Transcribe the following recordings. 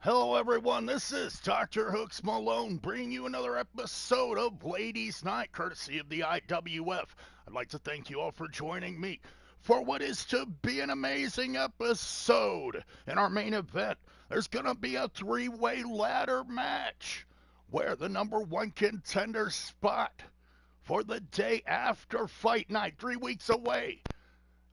Hello everyone, this is DrHooksMalone bringing you another episode of Ladies Night, courtesy of the IWF. I'd like to thank you all for joining me for what is to be an amazing episode. In our main event, there's going to be a three-way ladder match where the number one contender spot for the day after Fight Night, 3 weeks away.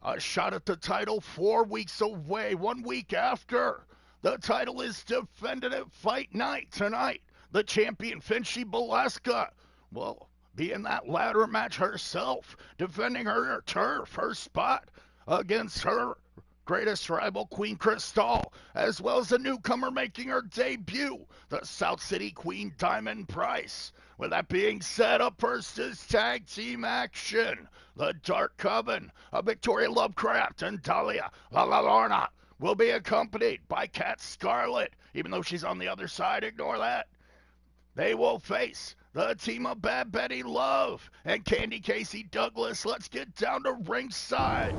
A shot at the title 4 weeks away, 1 week after. The title is defended at Fight Night tonight. The champion, FINCHY will be in that ladder match herself, defending her turf, her spot, against her greatest rival, Queen Crystal, as well as a newcomer making her debut, the South City Queen, Diamond Price. With that being said, up first is tag team action. The Dark Coven of Victoria Lovecraft and Dahlia Lorna will be accompanied by Cat Scarlet, even though she's on the other side, ignore that. They will face the team of Bad Betty Love and Candy Casey Douglas. Let's get down to ringside.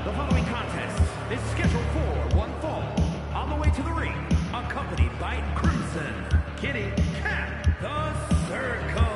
The following contest is scheduled for one fall. On the way to the ring, accompanied by Crimson, Kitty, Cat, The Circle.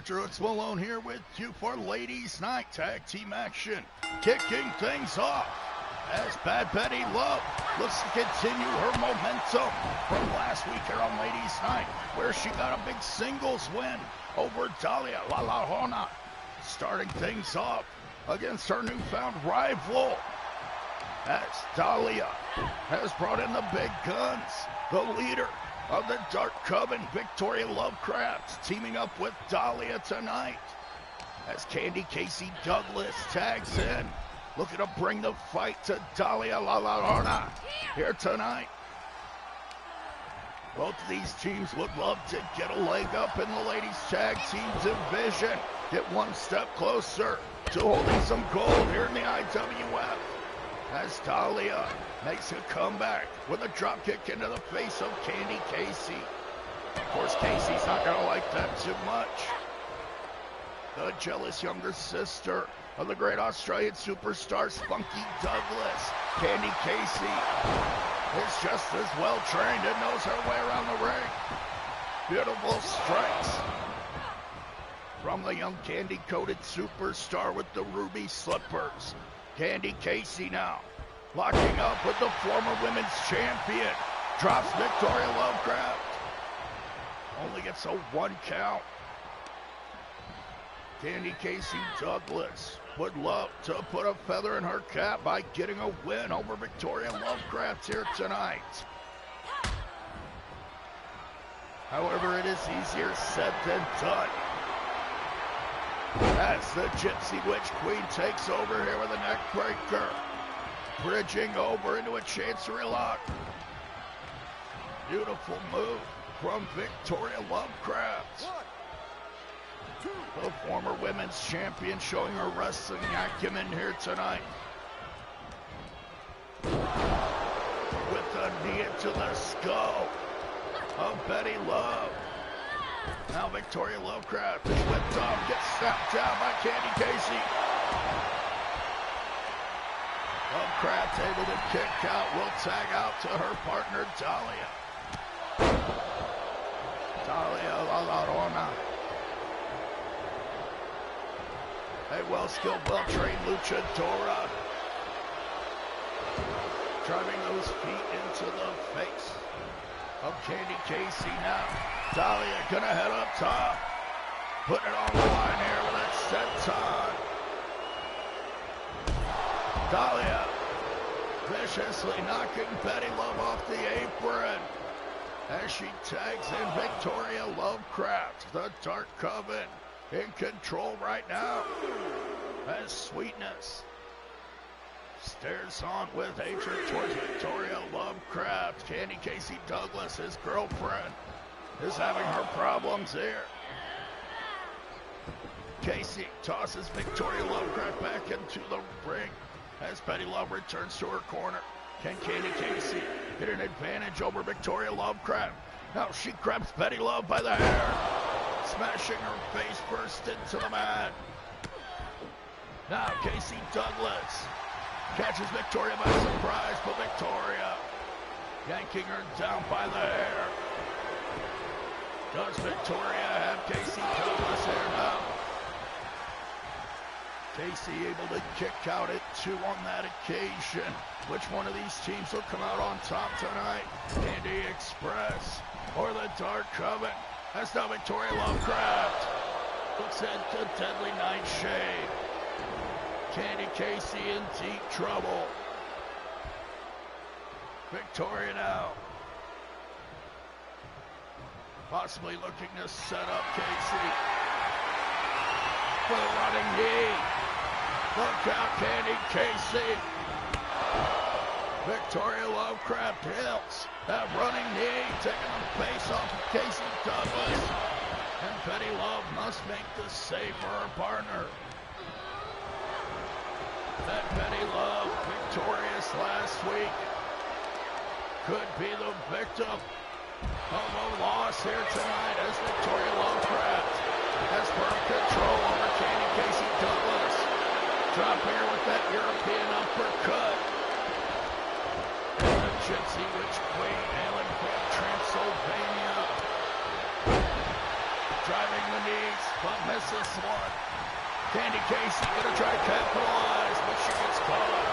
DrHooksMalone here with you for Ladies Night Tag Team Action. Kicking things off as Bad Betty Love looks to continue her momentum from last week here on Ladies Night, where she got a big singles win over Dahlia Lorna, starting things off against her newfound rival, as Dahlia has brought in the big guns, the leader of the Dark Coven, Victoria Lovecraft, teaming up with Dahlia tonight, as Candy Casey Douglas tags in, looking to bring the fight to Dahlia Lorna here tonight. Both of these teams would love to get a leg up in the ladies tag team division, get one step closer to holding some gold here in the IWF, as Dahlia makes a comeback with a dropkick into the face of Candy Casey. Of course, Casey's not going to like that too much. The jealous younger sister of the great Australian superstar Spunky Douglas, Candy Casey, is just as well trained and knows her way around the ring. Beautiful strikes from the young candy-coated superstar with the ruby slippers. Candy Casey now locking up with the former women's champion. Drops Victoria Lovecraft. Only gets a 1 count. Candy Casey Douglas would love to put a feather in her cap by getting a win over Victoria Lovecraft here tonight. However, it is easier said than done, as the Gypsy Witch Queen takes over here with a neck breaker, bridging over into a Chancery lock. Beautiful move from Victoria Lovecraft. The former women's champion showing her wrestling acumen here tonight. With a knee into the skull of Betty Love. Now Victoria Lovecraft is whipped off, gets snapped down by Candy Casey. Lovecraft able to kick out, will tag out to her partner Dahlia. Dahlia La Llorona. A well-skilled, well-trained luchadora. Driving those feet into the face of Candy Casey now. Dahlia gonna head up top. Putting it on the line here with that senton. Dahlia viciously knocking Betty Love off the apron as she tags in Victoria Lovecraft. The Dark Coven in control right now as Sweetness stares on with hatred towards Victoria Lovecraft. Candy Casey Douglas, his girlfriend, is having her problems here. Casey tosses Victoria Lovecraft back into the ring as Betty Love returns to her corner. Can Candy Casey get an advantage over Victoria Lovecraft? Now she grabs Betty Love by the hair, smashing her face first into the mat. Now Casey Douglas catches Victoria by surprise, but Victoria yanking her down by the hair. Does Victoria have Casey Douglas here now? Casey able to kick out at 2 on that occasion. Which one of these teams will come out on top tonight? Candy Express or the Dark Coven? That's now Victoria Lovecraft looks into Deadly Nightshade. Candy Casey in deep trouble. Victoria now possibly looking to set up Casey for the running knee. Look out, Candy Casey. Victoria Lovecraft hits that running knee, taking the face off of Casey Douglas. And Betty Love must make the save for her partner. That Betty Love, victorious last week, could be the victim of a loss here tonight as Victoria Lovecraft has firm control over Candy Casey Douglas, dropping her with that European uppercut. And the Gypsy Witch Queen, hailing from Transylvania, driving the knees, but misses one. Candy Casey gonna try to capitalize, but she gets caught.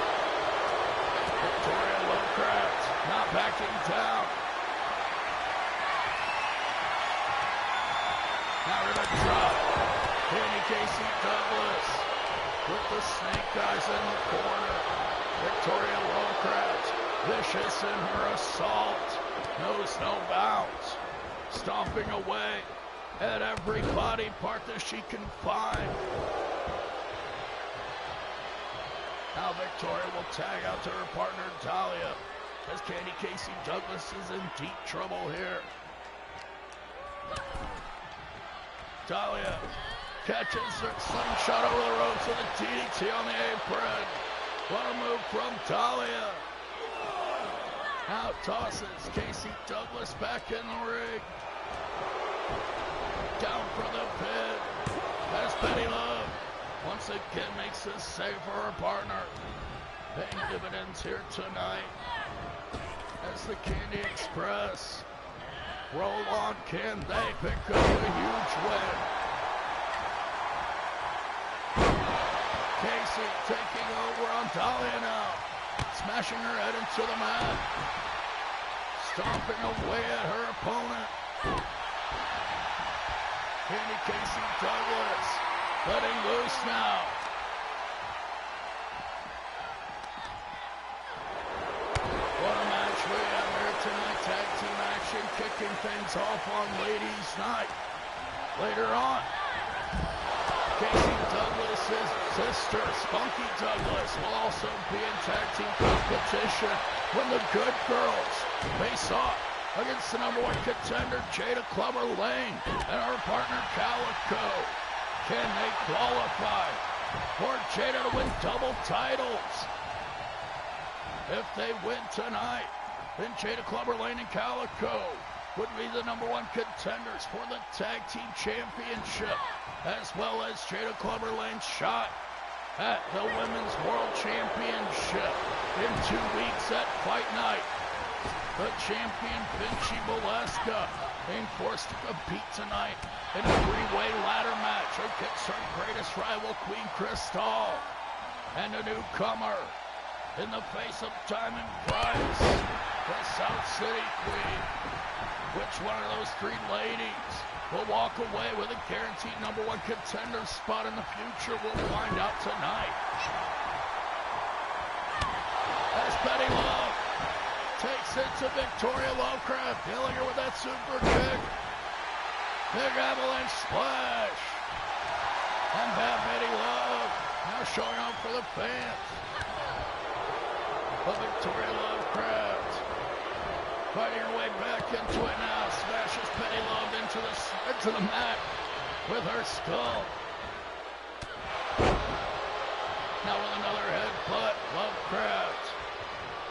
Victoria Lovecraft not backing down. Now we're gonna drop Candy Casey Douglas with the snake eyes in the corner. Victoria Lovecraft vicious in her assault, knows no bounds, stomping away at every body part that she can find. Now Victoria will tag out to her partner Dahlia as Candy Casey Douglas is in deep trouble here. Dahlia catches her slingshot over the ropes with a DDT on the apron. What a move from Dahlia. Now tosses Casey Douglas back in the ring. again makes a save for her partner. Paying dividends here tonight as the Candy Express roll on. Can they pick up a huge win? Casey taking over on Dahlia now, smashing her head into the mat, stomping away at her opponent. Candy Casey Douglas letting loose now. What a match we have here tonight. Tag team action, kicking things off on Ladies Night. Later on, Casey Douglas' sister, Spunky Douglas, will also be in tag team competition when the Good Girls face off against the #1 contender, Jada Clubber Lane, and her partner, Calico. Can they qualify for Jada to win double titles? If they win tonight, then Jada Clubber Lane and Calico would be the #1 contenders for the Tag Team Championship, as well as Jada Clubber Lane's shot at the Women's World Championship in 2 weeks at Fight Night. The champion, FINCHY being forced to compete tonight in a 3-way ladder match against her greatest rival, Queen Crystal, and a newcomer in the face of Diamond Price, the South City Queen. Which one of those 3 ladies will walk away with a guaranteed #1 contender spot in the future? We'll find out tonight. As Betty Love takes it to Victoria Lovecraft, killing her with that super kick. Big avalanche splash. And Bad Betty Love now showing up for the fans. But Victoria Lovecraft fighting her way back into it now. Smashes Betty Love into the mat with her skull. Now with another headbutt, Lovecraft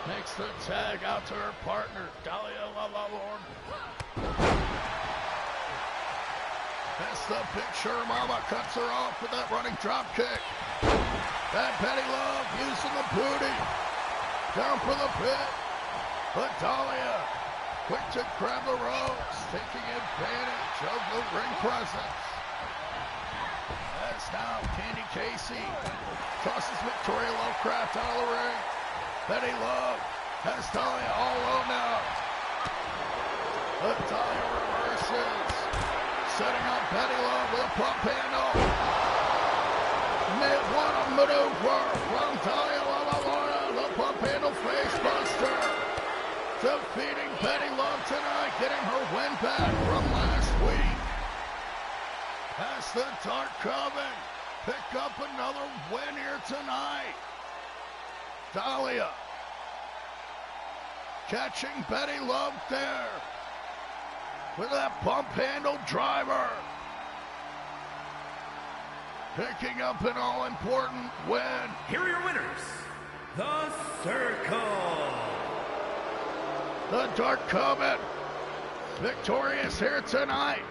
makes the tag out to her partner, Dahlia Lord. That's the picture. Mama cuts her off with that running drop kick. That Betty Love using the booty. Down for the pit. But Dahlia, quick to grab the ropes, taking advantage of the ring presence. As now Candy Casey tosses Victoria Lovecraft out of the ring. Betty Love has Dahlia all alone now. But Dahlia reverses, setting up Betty Love with a pump handle. What a maneuver from Dahlia Love, the pump handle face buster. Defeating Betty Love tonight, getting her win back from last week. As the Dark Coven pick up another win here tonight. Dahlia catching Betty Love there with that pump handle driver. Picking up an all-important win. Here are your winners, The Circle. The Dark Coven victorious here tonight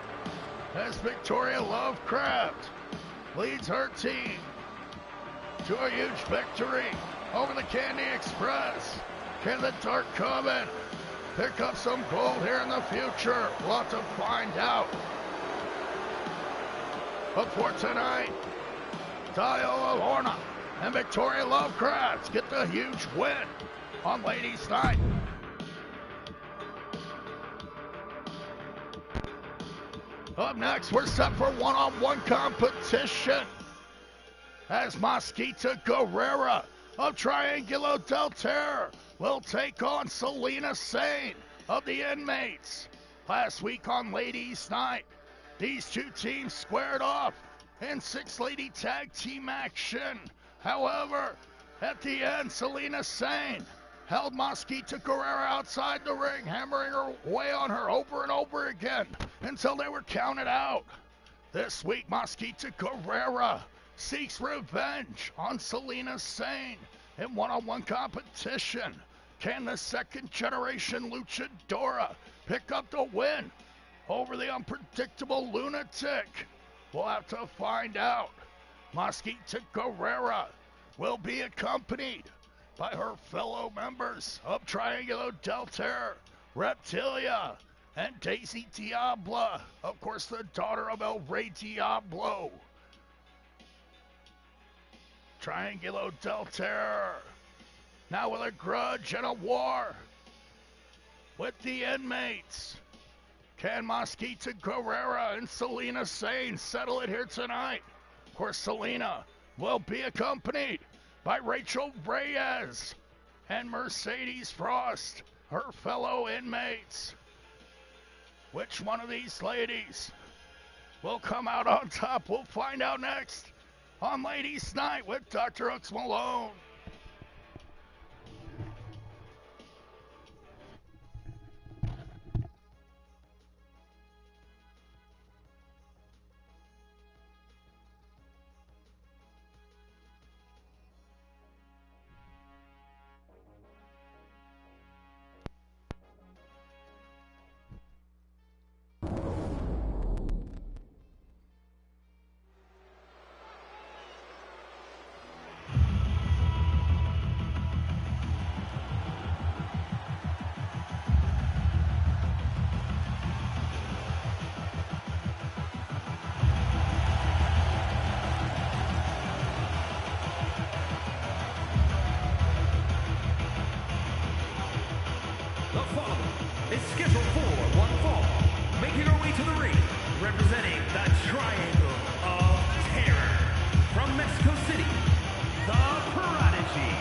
as Victoria Lovecraft leads her team to a huge victory over the Candy Express. Can the Dark Coven pick up some gold here in the future? We'll have to find out. But for tonight, Dahlia Lorna and Victoria Lovecraft get the huge win on Ladies Night. Up next, we're set for one-on-one competition as Mosquita Guerrera of Triangulo del Terror will take on Selena Sane of the Inmates. Last week on Ladies Night, these two teams squared off in 6-lady tag team action. However, at the end, Selena Sane held Mosquita Guerrera outside the ring, hammering her way on her over and over again until they were counted out. This week, Mosquita Guerrera seeks revenge on Selena Sane in one-on-one competition. Can the second-generation luchadora pick up the win over the unpredictable lunatic? We'll have to find out. Mosquito Guerrera will be accompanied by her fellow members of Triangulo del Terror, Reptilia, and Daisy Diabla, of course the daughter of El Rey Diablo. Triangulo del Terror, now with a grudge and a war with the inmates. Can Mosquito Guerrera and Selena Sane settle it here tonight? Of course, Selena will be accompanied by Rachel Reyes and Mercedes Frost, her fellow inmates. Which one of these ladies will come out on top? We'll find out next on Ladies Night with DrHooksMalone. The following is scheduled for one fall, making her way to the ring, representing the Triangle of Terror from Mexico City, the Prodigy.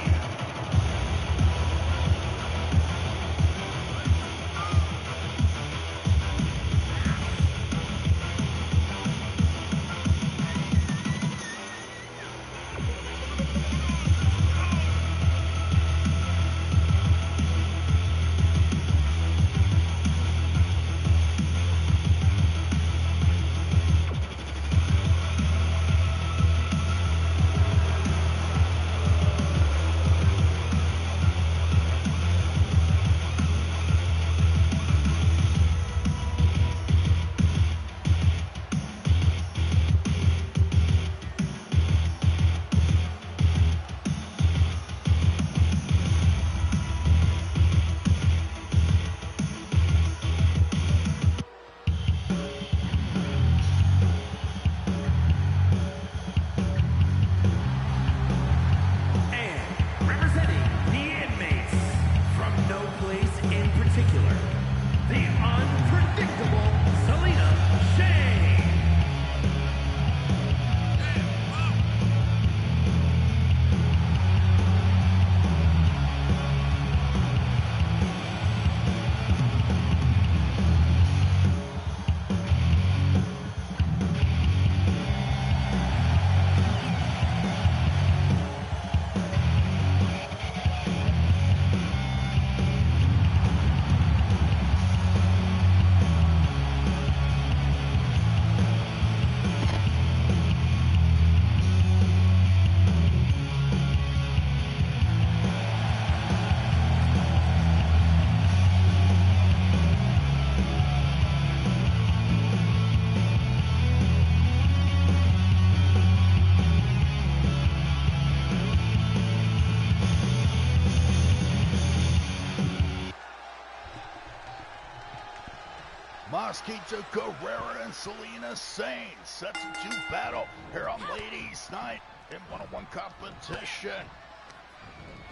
Mosquito Guerrera and Selena Sane set to do battle here on Ladies Night in one-on-one competition.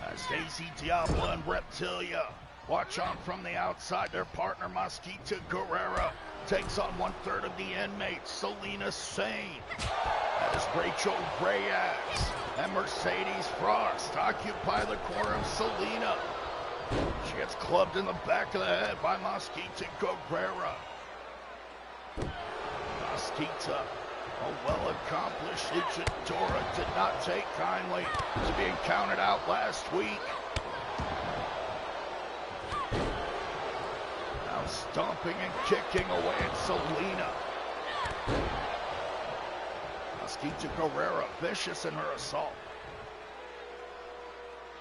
As Daisy Diablo and Reptilia watch on from the outside, their partner Mosquito Guerrera takes on one-third of the inmates, Selena Sane. As Rachel Reyes and Mercedes Frost occupy the corner of Selena. She gets clubbed in the back of the head by Mosquito Guerrera. Mosquito, a well-accomplished luchadora, did not take kindly to being counted out last week. Now stomping and kicking away at Selena. Mosquito Guerrera, vicious in her assault.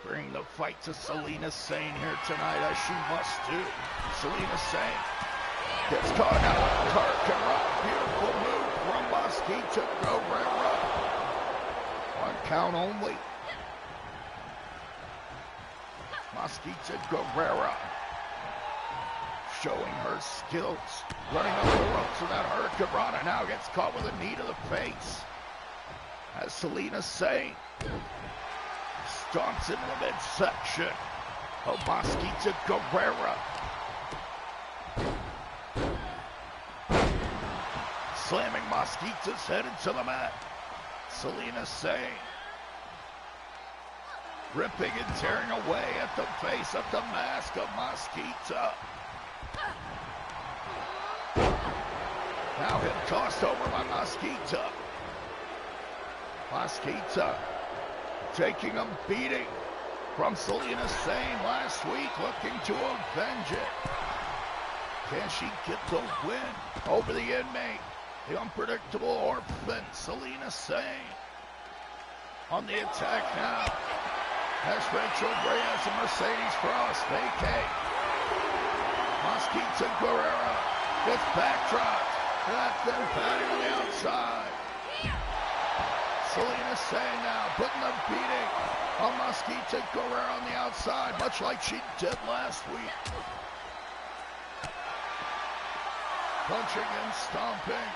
Bring the fight to Selena Sane here tonight, as she must do. Selena Sane gets caught out of the Tarkin Rock. Beautiful move from Mosquito Guerrera. count only. Mosquito Guerrera showing her skills, running up the ropes with that Hurricanrana. Now gets caught with a knee to the face. As Selena Saint stomps into the midsection of Mosquito Guerrera. Slamming Mosquito's head into the mat. Selena Saint ripping and tearing away at the face of the mask of Mosquito. Now him tossed over by Mosquito. Mosquito taking a beating from Selena Saint last week, looking to avenge it. Can she get the win over the inmate, the unpredictable orphan, Selena Saint? On the attack now, as Rachel Reyes and Mercedes Frost vacate. Mosquito Guerrera gets backdropped. That's then patting on the outside. Selena Saint now putting the beating on Mosquito Guerrera on the outside, much like she did last week. Punching and stomping.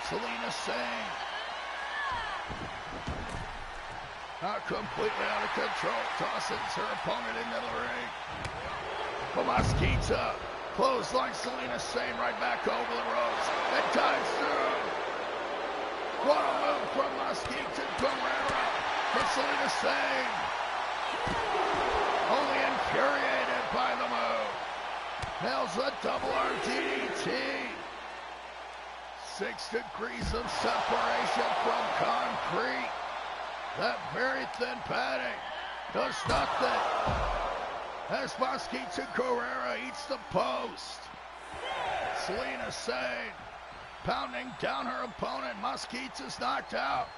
Selena Saint. Not completely out of control. Tosses her opponent into the ring. But Mosquito clothesline Selena Saint right back over the ropes. And dives through. What a move from Mosquito Guerrera. But Selena Saint only infuriated by the move. Nails a double RDDT. 6 degrees of separation from concrete. That very thin padding does nothing as Mosquito Guerrera eats the post. Selena Saint pounding down her opponent. Mosquito's knocked out.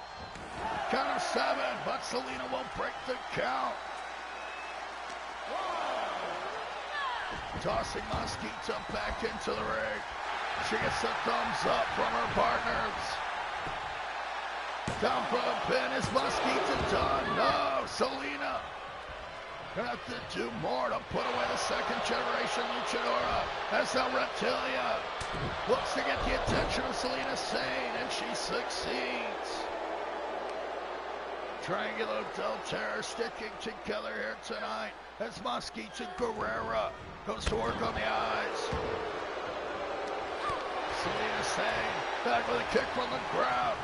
Count of 7, but Selena will break the count. Tossing Mosquito back into the ring. She gets a thumbs up from her partners. Down for the pin. Is Mosquito done? No, Selena gonna have to do more to put away the second generation luchadora. That's how Reptilia looks to get the attention of Selena Saint, and she succeeds. Triangular Del Terror sticking together here tonight as Mosquito Guerrera goes to work on the eyes. Selena Saint back with a kick from the ground.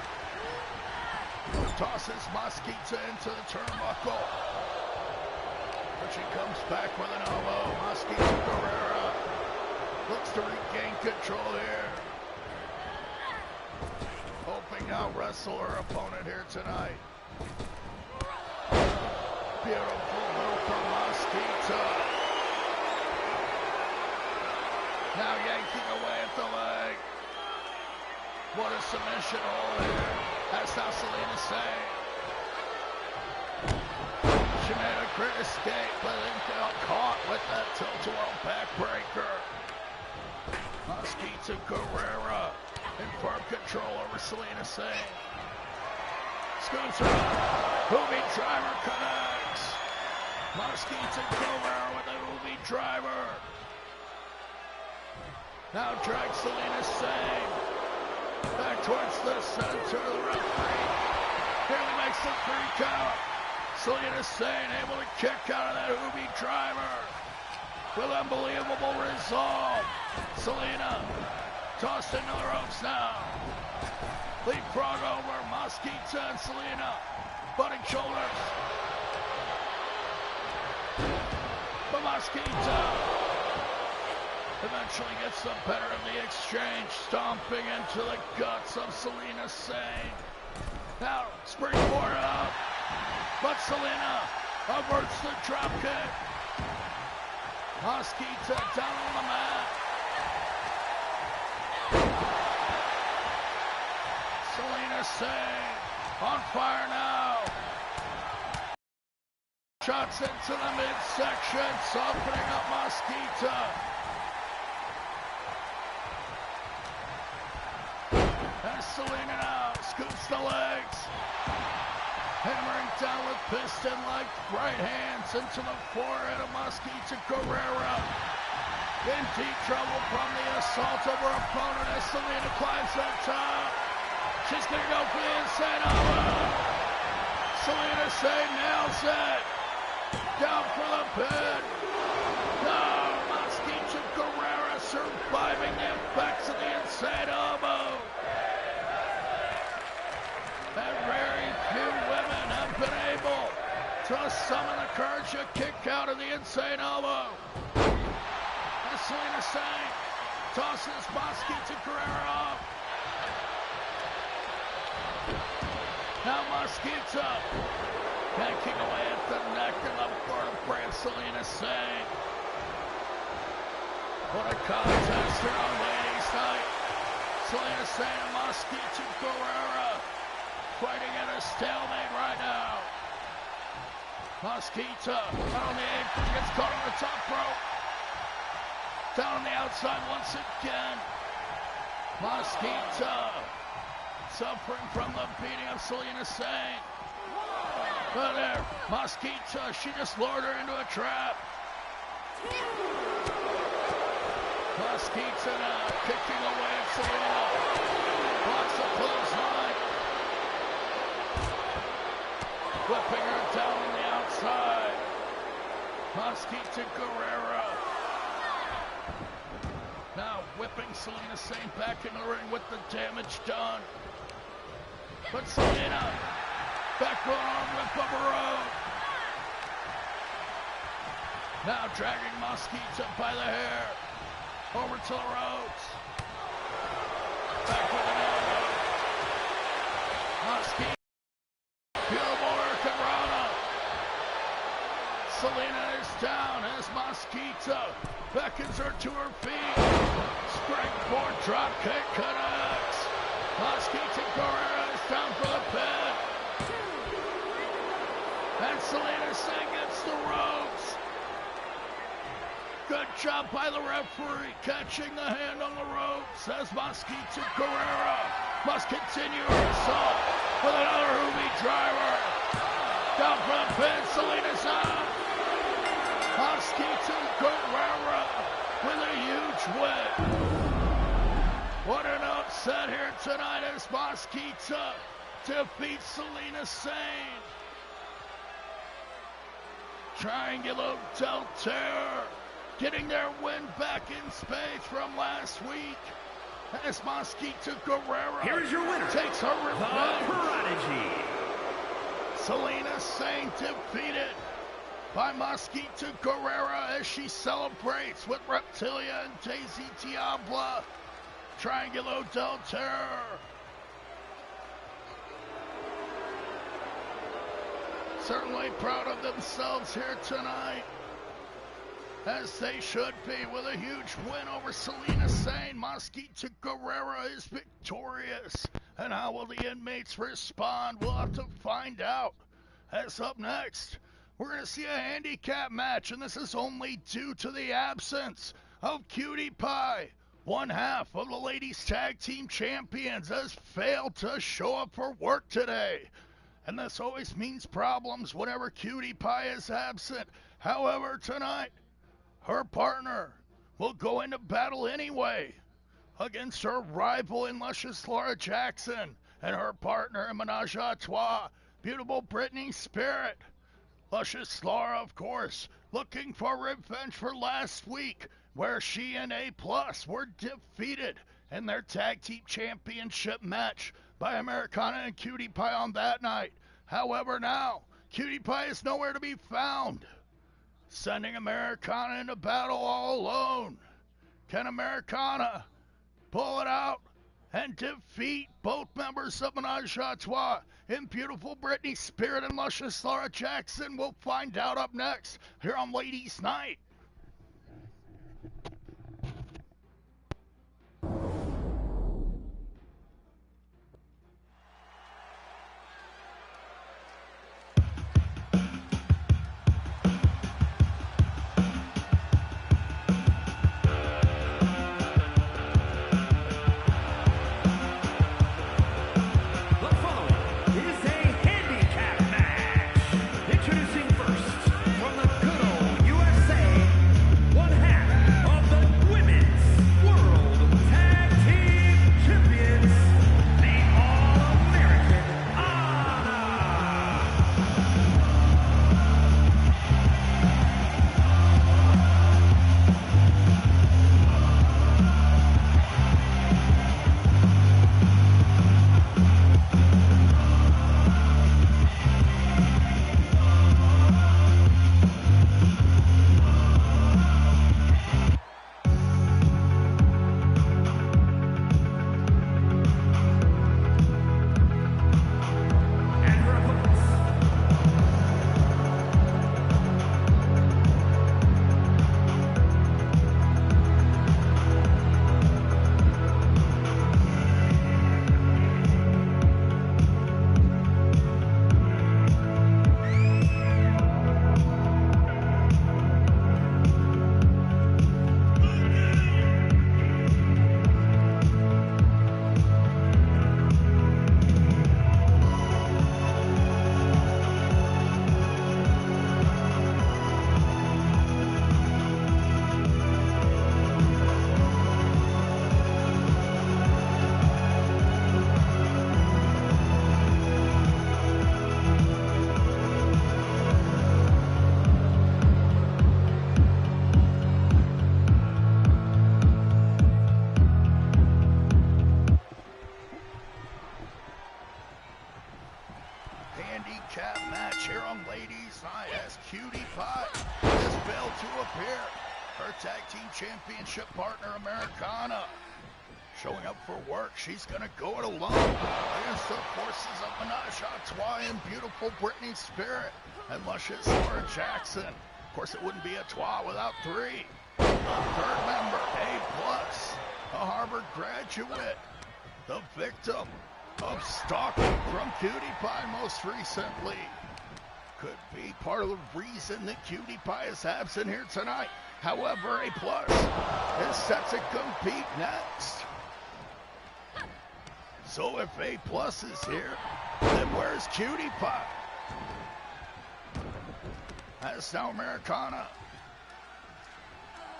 Tosses Mosquito into the turnbuckle. But she comes back with an elbow. Mosquito Guerrera looks to regain control here. Hoping to out-wrestle her opponent here tonight. Beautiful move from Mosquito. Now yanking away at the leg. What a submission hold here. That's how Selena Saint. She made a great escape, but then got caught with that tilt-a-whirl backbreaker. Mosquito Guerrera in firm control over Selena Saint. Scoops her up. Hoobie driver connects. Mosquito Guerrera with a hoobie driver. Now drags Selena Saint back towards the center of the referee. Nearly makes the 3 count. Selena Saint able to kick out of that hoobie driver with unbelievable resolve. Selena tossed into the ropes now. Leapfrog over Mosquito and Selena. Butting shoulders. But Mosquito eventually gets the better of the exchange, stomping into the guts of Selena Saint. Now, springboard up, but Selena averts the dropkick. Mosquito down on the mat. Selena Saint on fire now. Shots into the midsection, softening up Mosquito. And Selena now scoops the legs. Hammering down with piston-like right hands into the forehead of Mosquito Guerrera. In deep trouble from the assault of her opponent as Selena climbs up top. She's going to go for the inside elbow. Selena Sane nails it. Down for the pin. No, Mosquito Guerrera surviving the effects of the inside elbow. And very few women have been able to summon the courage to kick out of the insane elbow. And Selena Sane tosses Mosquito Guerrera off. Now Mosquito yanking away at the neck and the vertebrae of Selena Sane. What a contest here on Ladies Night. Selena Sane and Mosquito Guerrera fighting at a stalemate right now. Mosquito out on the apron, gets caught on the top rope. Down on the outside once again. Mosquito suffering from the beating of Selena Sane. But there, Mosquito, she just lured her into a trap. Mosquito now kicking away at Selena. Blocks the clothesline. Whipping her down on the outside. Mosquito Guerrera. Now whipping Selena Sane back in the ring with the damage done. But Selena, back row arm whip of her own. Now dragging Mosquito by the hair. Over to the ropes. Back with an elbow. Mosquito. Beautiful Hurricanrana. Selena is down as Mosquito beckons her to her feet. Springboard dropkick connects. Mosquito Guerrera is down for the pin. And Selena Sane gets the ropes. Good job by the referee catching the hand on the ropes as Mosquito Guerrera must continue her assault with another Ruby driver. Down for the pin, Selena's out. Mosquito Guerrera with a huge win. What an upset here tonight as Mosquito defeats Selena Sane. Triangulo del Terror getting their win back in spades from last week as Mosquito Guerrera Here is your winner, takes her the revenge. Prodigy. Selena Sane defeated by Mosquito Guerrera as she celebrates with Reptilia and Daisy Diabla. Triangulo del Terror. Certainly proud of themselves here tonight, as they should be, with a huge win over Selena Sane. Mosquito Guerrera is victorious. And how will the inmates respond? We'll have to find out. As up next, we're going to see a handicap match, and this is only due to the absence of Cutie Pie. One half of the ladies tag team champions has failed to show up for work today. And this always means problems whenever Cutie Pie is absent. However, tonight, her partner will go into battle anyway against her rival in Luscious Laura Jackson and her partner in Menage a Trois, beautiful Brittany Spirit. Luscious Laura, of course, looking for revenge for last week, where she and A+ were defeated in their tag team championship match by Americana and Cutie Pie on that night. However, now, Cutie Pie is nowhere to be found, sending Americana into battle all alone. Can Americana pull it out and defeat both members of Menage a Trois in beautiful Britney Spirit and Luscious Laura Jackson? We'll find out up next here on Ladies Night. The following is a handicap match. handicap match here on Ladies Night as Cutie Pie has failed to appear. Her tag team championship partner, Americana, showing up for work. She's going to go it alone against the forces of Menage a Trois and beautiful Britney Spirit and luscious Laura Jackson. Of course, it wouldn't be a Trois without three. The third member, A+, a Harvard graduate, the victim of stalking from Cutie Pie most recently. Could be part of the reason that Cutie Pie is absent here tonight. However, A+ is set to compete next. So if A+ is here, then where's Cutie Pie? That's now Americana.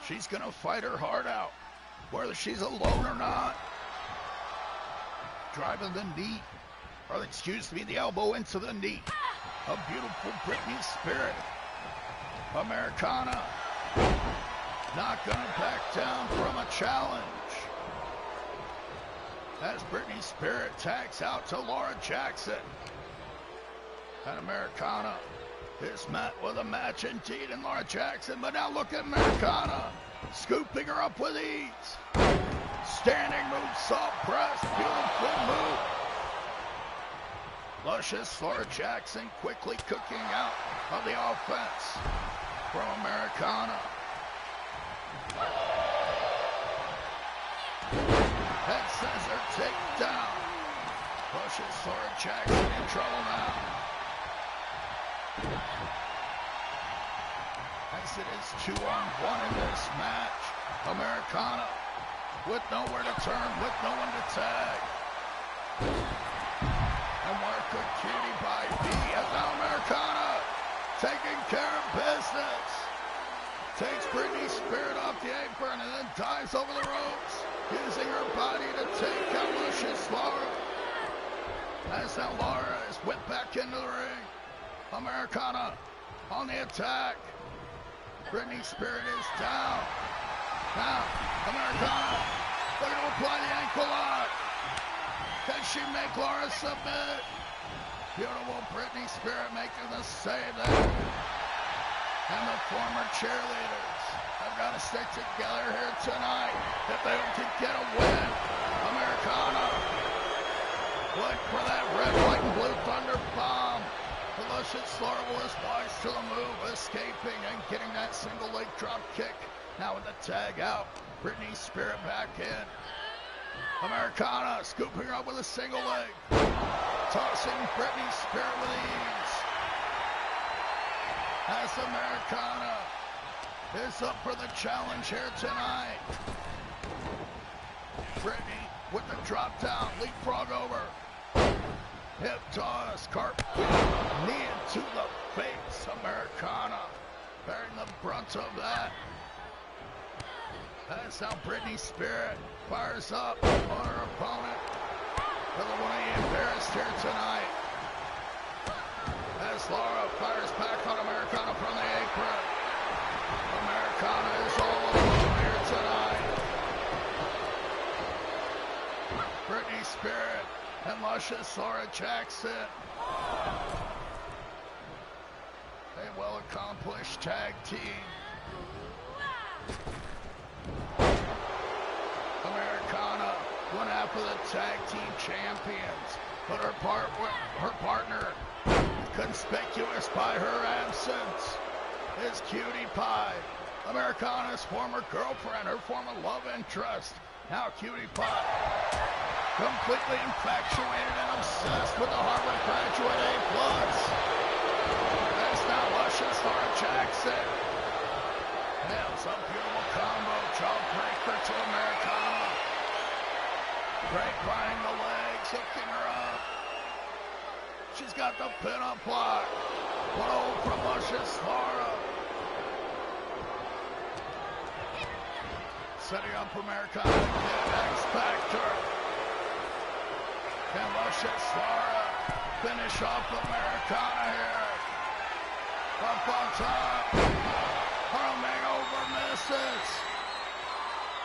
She's gonna fight her heart out, whether she's alone or not. Driving the knee, or excuse me, the elbow into the knee. A beautiful Britney Spirit. Americana not gonna back down from a challenge. As Britney Spirit tags out to Laura Jackson. And Americana is met with a match indeed in Laura Jackson, but now look at Americana, scooping her up with ease. Standing move, salt press, beautiful move. Luscious Laura Jackson quickly cooking out of the offense from Americana. Head scissor takedown. Luscious Laura Jackson in trouble now. As it is 2-on-1 in this match. Americana with nowhere to turn, with no one to tag. And where could Cutie Pie be? As now Americana taking care of business. Takes Britney Spirit off the apron and then dives over the ropes, using her body to take out Luscious Laura. As now Laura is whipped back into the ring. Americana on the attack. Britney Spirit is down. Now, Americana looking to apply the ankle lock. Can she make Laura submit? Beautiful Britney Spirit making the save there. And the former cheerleaders have got to stick together here tonight if they want to get a win. Americana look for that red, white, and blue thunder bomb. The Luscious Laura was wise to the move, escaping and getting that single leg drop kick. Now with the tag out, Britney Spirit back in. Americana scooping her up with a single leg. Tossing Britney Spirit with ease. As Americana is up for the challenge here tonight. Britney with the drop down, leapfrog over. Hip toss, cartwheel, knee into the face. Americana bearing the brunt of that. That's how Britney Spirit fires up on her opponent. Doesn't want to be embarrassed here tonight. As Laura fires back on Americana from the apron. Americana is all alone here tonight. Britney Spirit and Luscious Laura Jackson. A well-accomplished tag team. Americana, one half of the tag team champions, but her partner, conspicuous by her absence, is Cutie Pie, Americana's former girlfriend, her former love interest. Now Cutie Pie, completely infatuated and obsessed with the Harvard graduate A+. That's now Luscious Laura Jackson. Nails a beautiful combo, jawbreaker to Americana. Grapevining the legs, hooking her up. She's got the pin-up block. 1-0 from Luscious Laura. Setting up Americana again, X Factor. Can Luscious Laura finish off Americana here? Up on top. Harming over misses.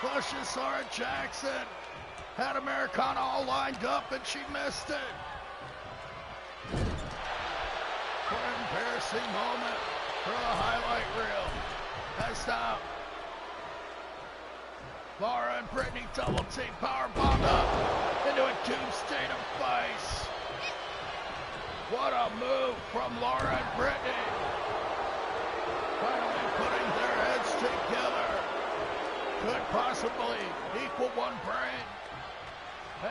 Luscious Laura Jackson had Americana all lined up and she missed it. What an embarrassing moment for the highlight reel. That's now Laura and Brittany double team power bombed up into a doomsday of face. What a move from Laura and Brittany. Finally putting their heads together. Could possibly equal one brain.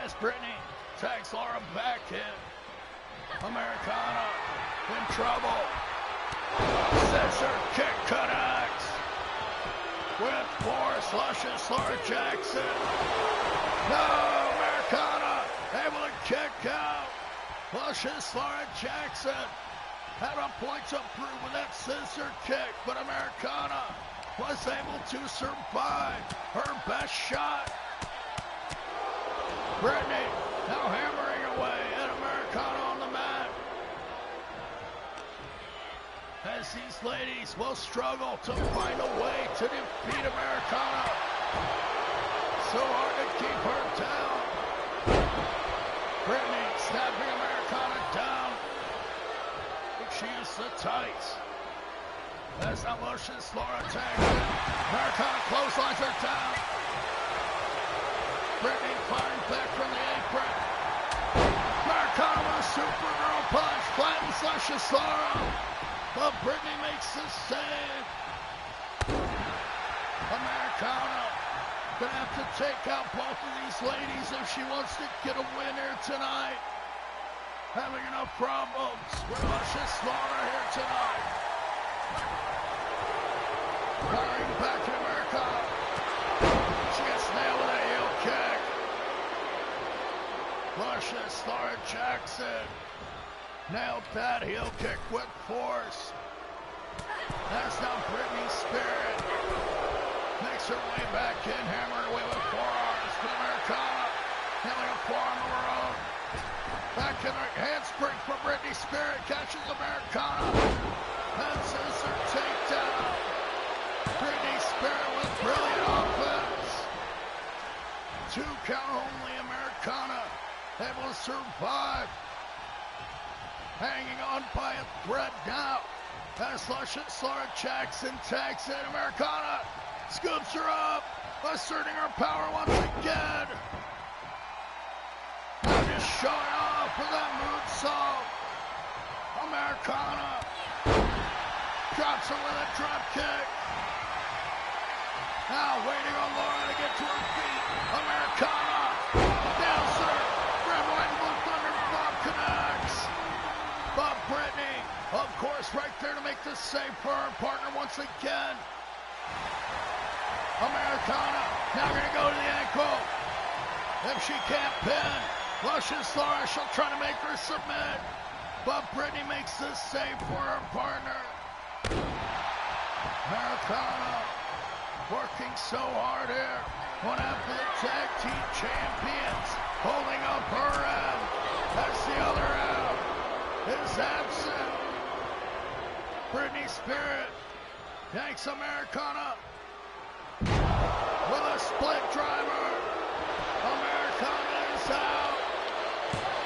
As Brittany tags Laura back in. Americana in trouble. Scissor kick connects. With force, luscious Laura Jackson. No, Americana able to kick out. Luscious Laura Jackson had a point to prove with that scissor kick, but Americana was able to survive her best shot. Brittany now hammering away at Americana on the mat. As these ladies will struggle to find a way to defeat Americana. So hard to keep her down. Brittany snapping Americana down. She used the tights. As that luscious Laura tags in. Americana clotheslines her down. Brittany firing back from the apron. Americana with a Supergirl punch. Flattens luscious Laura. But Brittany makes the save. Americana gonna have to take out both of these ladies if she wants to get a win here tonight. Having enough problems with luscious Laura here tonight. Firing back to Americana. She gets nailed with a heel kick. Luscious Laura Jackson nailed that heel kick with force. That's now Brittany Spirit. Makes her way back in, hammering away with forearms. But Americana nailing a forearm of her own. Back in her handspring from Brittany Spirit. Catches Americana. And scissor takedown. Brittany Spirit with brilliant offense. 2 count only. Americana able to survive. Hanging on by a thread now. As luscious Laura Jackson tags in. Americana scoops her up. Asserting her power once again. Now just showing off with that moonsault. Americana drops her with a drop kick. Now waiting on Laura to get to her feet. Americana nails her. Grab right in the Thunder Bomb connects. But Brittany, of course, right there to make the save for her partner once again. Americana now going to go to the ankle. If she can't pin luscious Laura, she'll try to make her submit. But Brittany makes the save for her partner. Americana working so hard here. One after the tag team champions holding up her end. That's the other end is absent. Brittany Spirit yanks Americana with a split driver. Americana is out.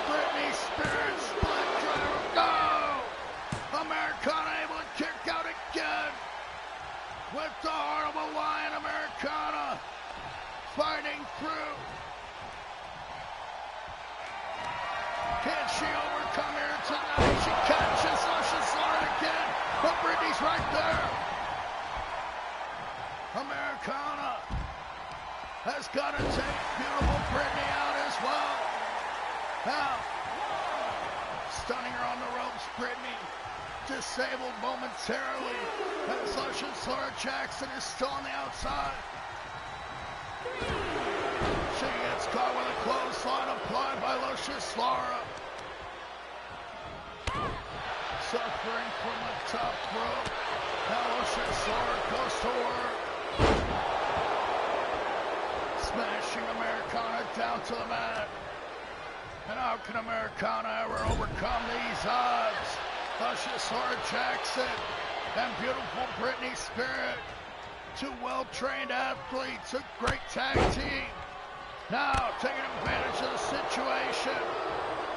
Brittany Spirit split driver. No! Americana able to kick out again. With the heart of a lion, Americana fighting through. Can she overcome here tonight? She catches luscious Laura again, but Brittany's right there. Americana has got to take beautiful Brittany out as well. Now, stunning her on the ropes, Brittany disabled momentarily as luscious Laura Jackson is still on the outside. She gets caught with a clothesline applied by luscious Laura. Suffering from the top rope. Now luscious Laura goes to work. Smashing Americana down to the mat. And how can Americana ever overcome these odds? Luscious Laura Jackson and beautiful Brittany Spirit. 2 well-trained athletes, a great tag team. Now taking advantage of the situation.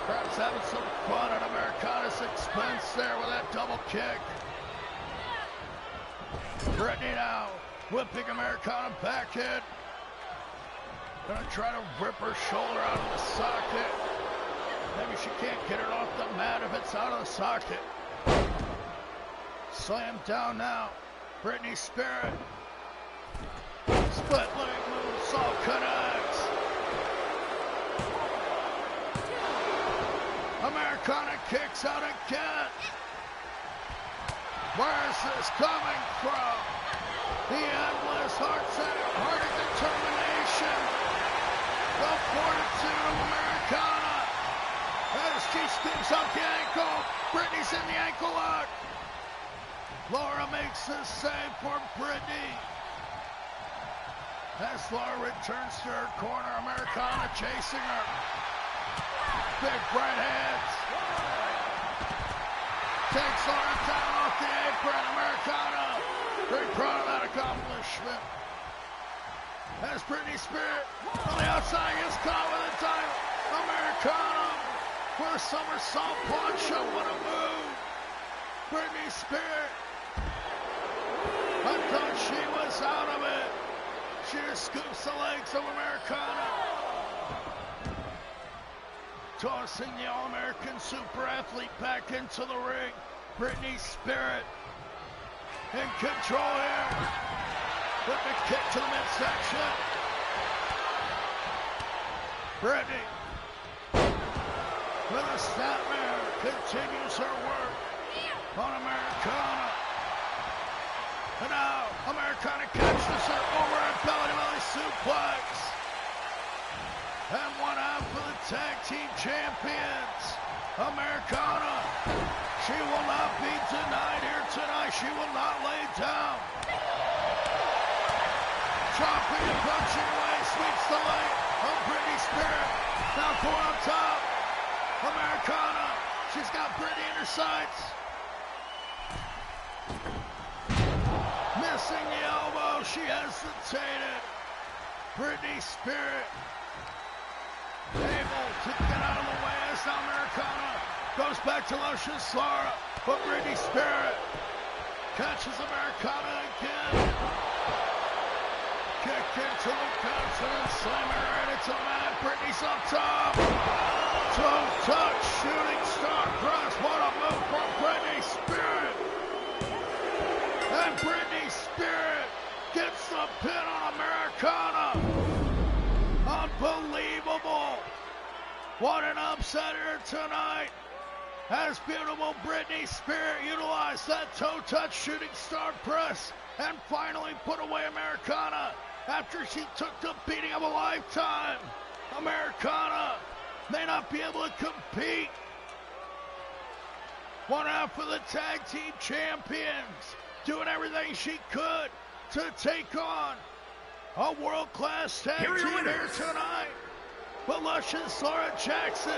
Perhaps having some fun at Americana's expense there with that double kick. Brittany now whipping Americana back in. Gonna try to rip her shoulder out of the socket. Maybe she can't get it off the mat if it's out of the socket. Slam down now. Britney Spirit. Split leg moonsault connects. Americana kicks out again. Where's this coming from? The endless heart of determination. The fortitude of Americana. As she scoops up the ankle. Brittany's in the ankle lock. Laura makes the save for Brittany. As Laura returns to her corner, Americana chasing her. Big right hands. Takes Laura down off the apron. Americana very proud of that accomplishment. As Britney Spirit on the outside gets caught with the title. Americana for a somersault punch. What a move. Britney Spirit. I thought she was out of it. She just scoops the legs of Americana. Tossing the All-American super athlete back into the ring. Britney Spirit in control here. With the kick to the midsection. Britney with a snapmare continues her work on Americana. And now Americana catches her over a belly-to-belly suplex. And one out for the tag team champions. Americana. She will not be denied here tonight. She will not lay down. Chopping and punching away. Sweeps the leg of Britney Spirit. Now for on top. Americana. She's got Britney in her sights. Missing the elbow. She hesitated. Britney Spirit able to get out of the way as Americana goes back to Luscious Laura, but Britney Spirit catches Americana again. Kick into the confidence, slam her right into the mat. Britney's up top. Toe touch, shooting star press. What a move from Britney Spirit. And Britney Spirit gets the pin on Americana. Unbelievable. What an upset here tonight. As beautiful Britney Spirit utilized that toe touch shooting star press and finally put away Americana after she took the beating of a lifetime. Americana may not be able to compete. One out for the tag team champions, doing everything she could to take on a world-class tag team here tonight. But Luscious Laura Jackson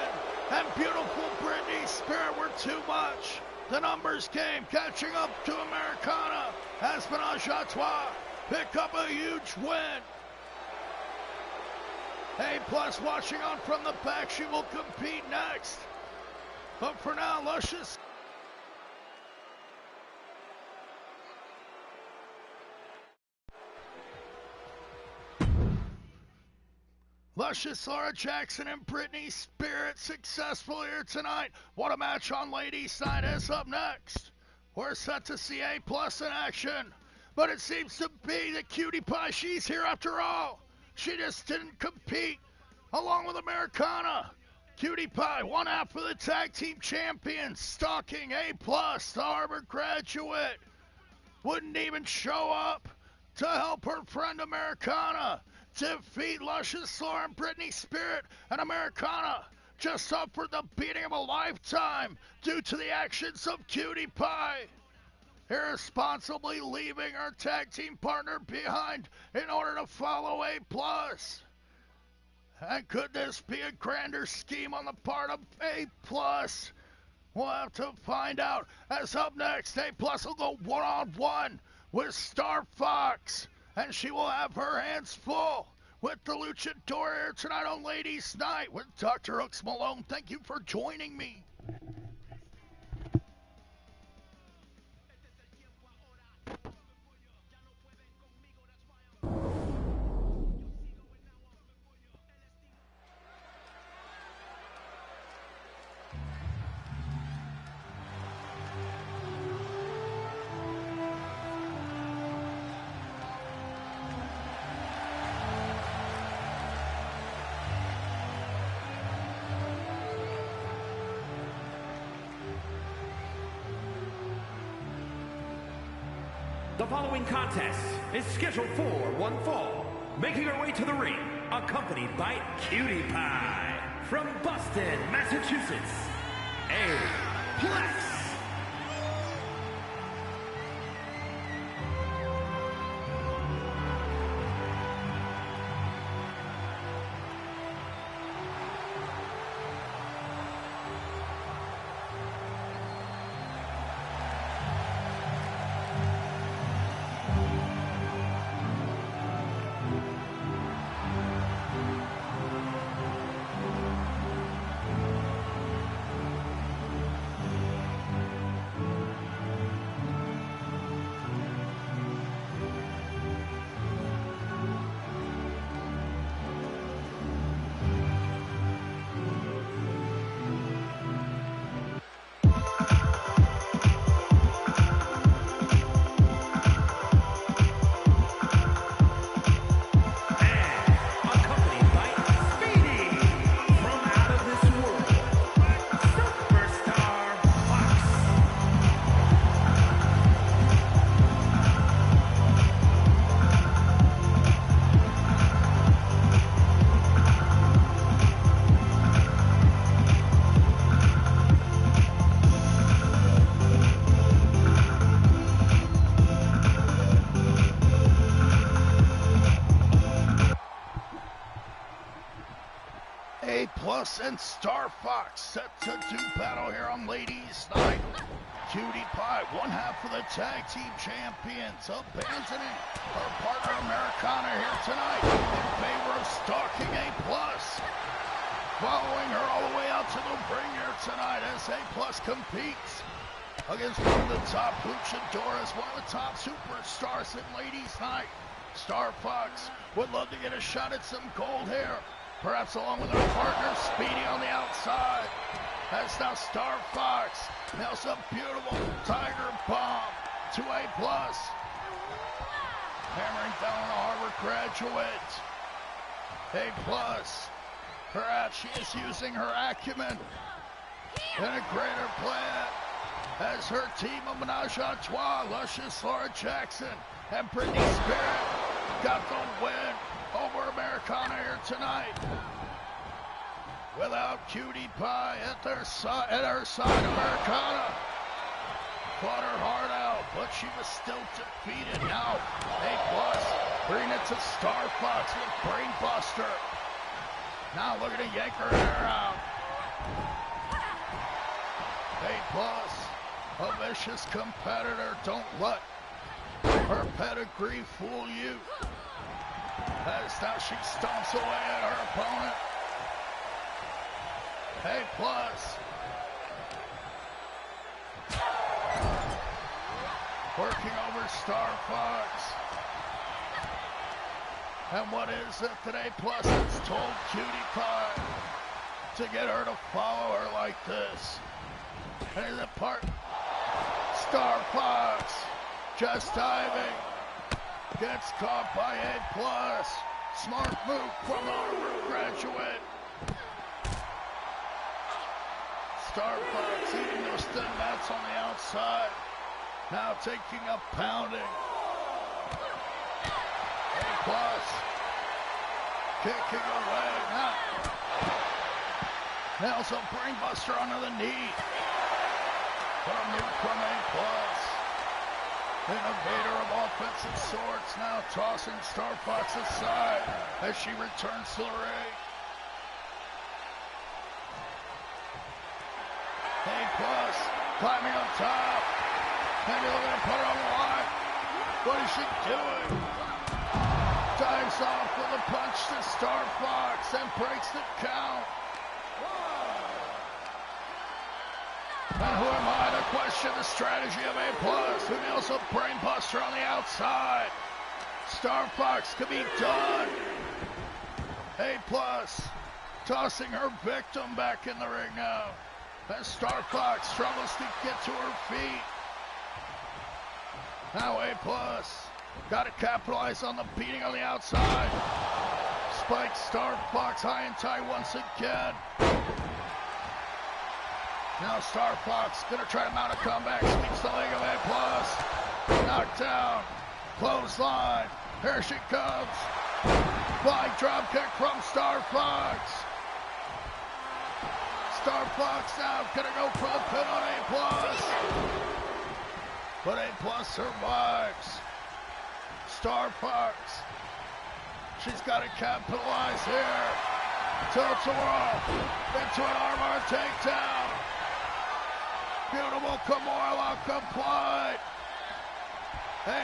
and beautiful Britney Spirit were too much. The numbers came catching up to Americana as Menage a Trois pick up a huge win. A+ watching on from the back. She will compete next. But for now, Luscious Laura Jackson and Britney Spirit successful here tonight. What a match on Ladies Night is up next. We're set to see A+ in action. But it seems to be that Cutie Pie, she's here after all. She just didn't compete along with Americana. Cutie Pie, one out for the tag team champions, stalking A+, the Harvard graduate. Wouldn't even show up to help her friend Americana defeat Luscious Laura and Britney Spirit, and Americana just suffered the beating of a lifetime due to the actions of Cutie Pie, irresponsibly leaving her tag team partner behind in order to follow A+. And could this be a grander scheme on the part of A+? We'll have to find out. As up next, A+ will go one-on-one with StarFox, and she will have her hands full with the Luchador here tonight on Ladies Night with DrHooksMalone. Thank you for joining me. The following contest is scheduled for one fall. Making her way to the ring, accompanied by Cutie Pie from Boston, Massachusetts, Plex. A+ and StarFox set to do battle here on Ladies Night. Cutie Pie, one half of the tag team champions, abandoning her partner Americana here tonight in favor of stalking A+. Following her all the way out to the ring here tonight as A+ competes against one of the top luchadoras, one of the top superstars in Ladies Night. StarFox would love to get a shot at some gold here. Perhaps along with her partner, Speedy on the outside. As now StarFox nails a beautiful Tiger Bomb to A+. Hammering down on the Harvard graduate. A+. Perhaps she is using her acumen in a greater plan. As her team of Menage a Trois, Luscious Laura Jackson and Britney Spirit got the win over Americana here tonight. Without Cutie Pie at her side, Americana fought her heart out, but she was still defeated. Now A+ bringing it to StarFox with Brainbuster. Now looking to yank her hair out. A+, a vicious competitor. Don't let her pedigree fool you. As now she stomps away at her opponent. A+. Working over StarFox. And what is it that A+ has told Cutie Pie to get her to follow her like this? And is it part StarFox just diving. Gets caught by A+. Smart move from the Harvard graduate. StarFox eating those thin mats on the outside. Now taking a pounding. A+ kicking away. Nails a brainbuster onto the knee. What a move from A+. Innovator of offensive sorts, now tossing StarFox aside as she returns to the ring. A+ climbing on top. Maybe looking to put her on the line. What is she doing? Dives off with a punch to StarFox and breaks the count. And who am I to question the strategy of A+, who nails a brainbuster on the outside. StarFox could be done. A+ tossing her victim back in the ring now, as StarFox struggles to get to her feet. Now A+ got to capitalize on the beating on the outside. Spikes StarFox high and tight once again. Now StarFox gonna try to mount a comeback. Sweeps the leg of A+. Knocked down. Clothesline. Here she comes. Flying drop kick from StarFox. StarFox now gonna go for the pin on A+. But A+ survives. StarFox. She's got to capitalize here. Tilts her off into an armbar takedown. Beautiful Kimura lock applied. A+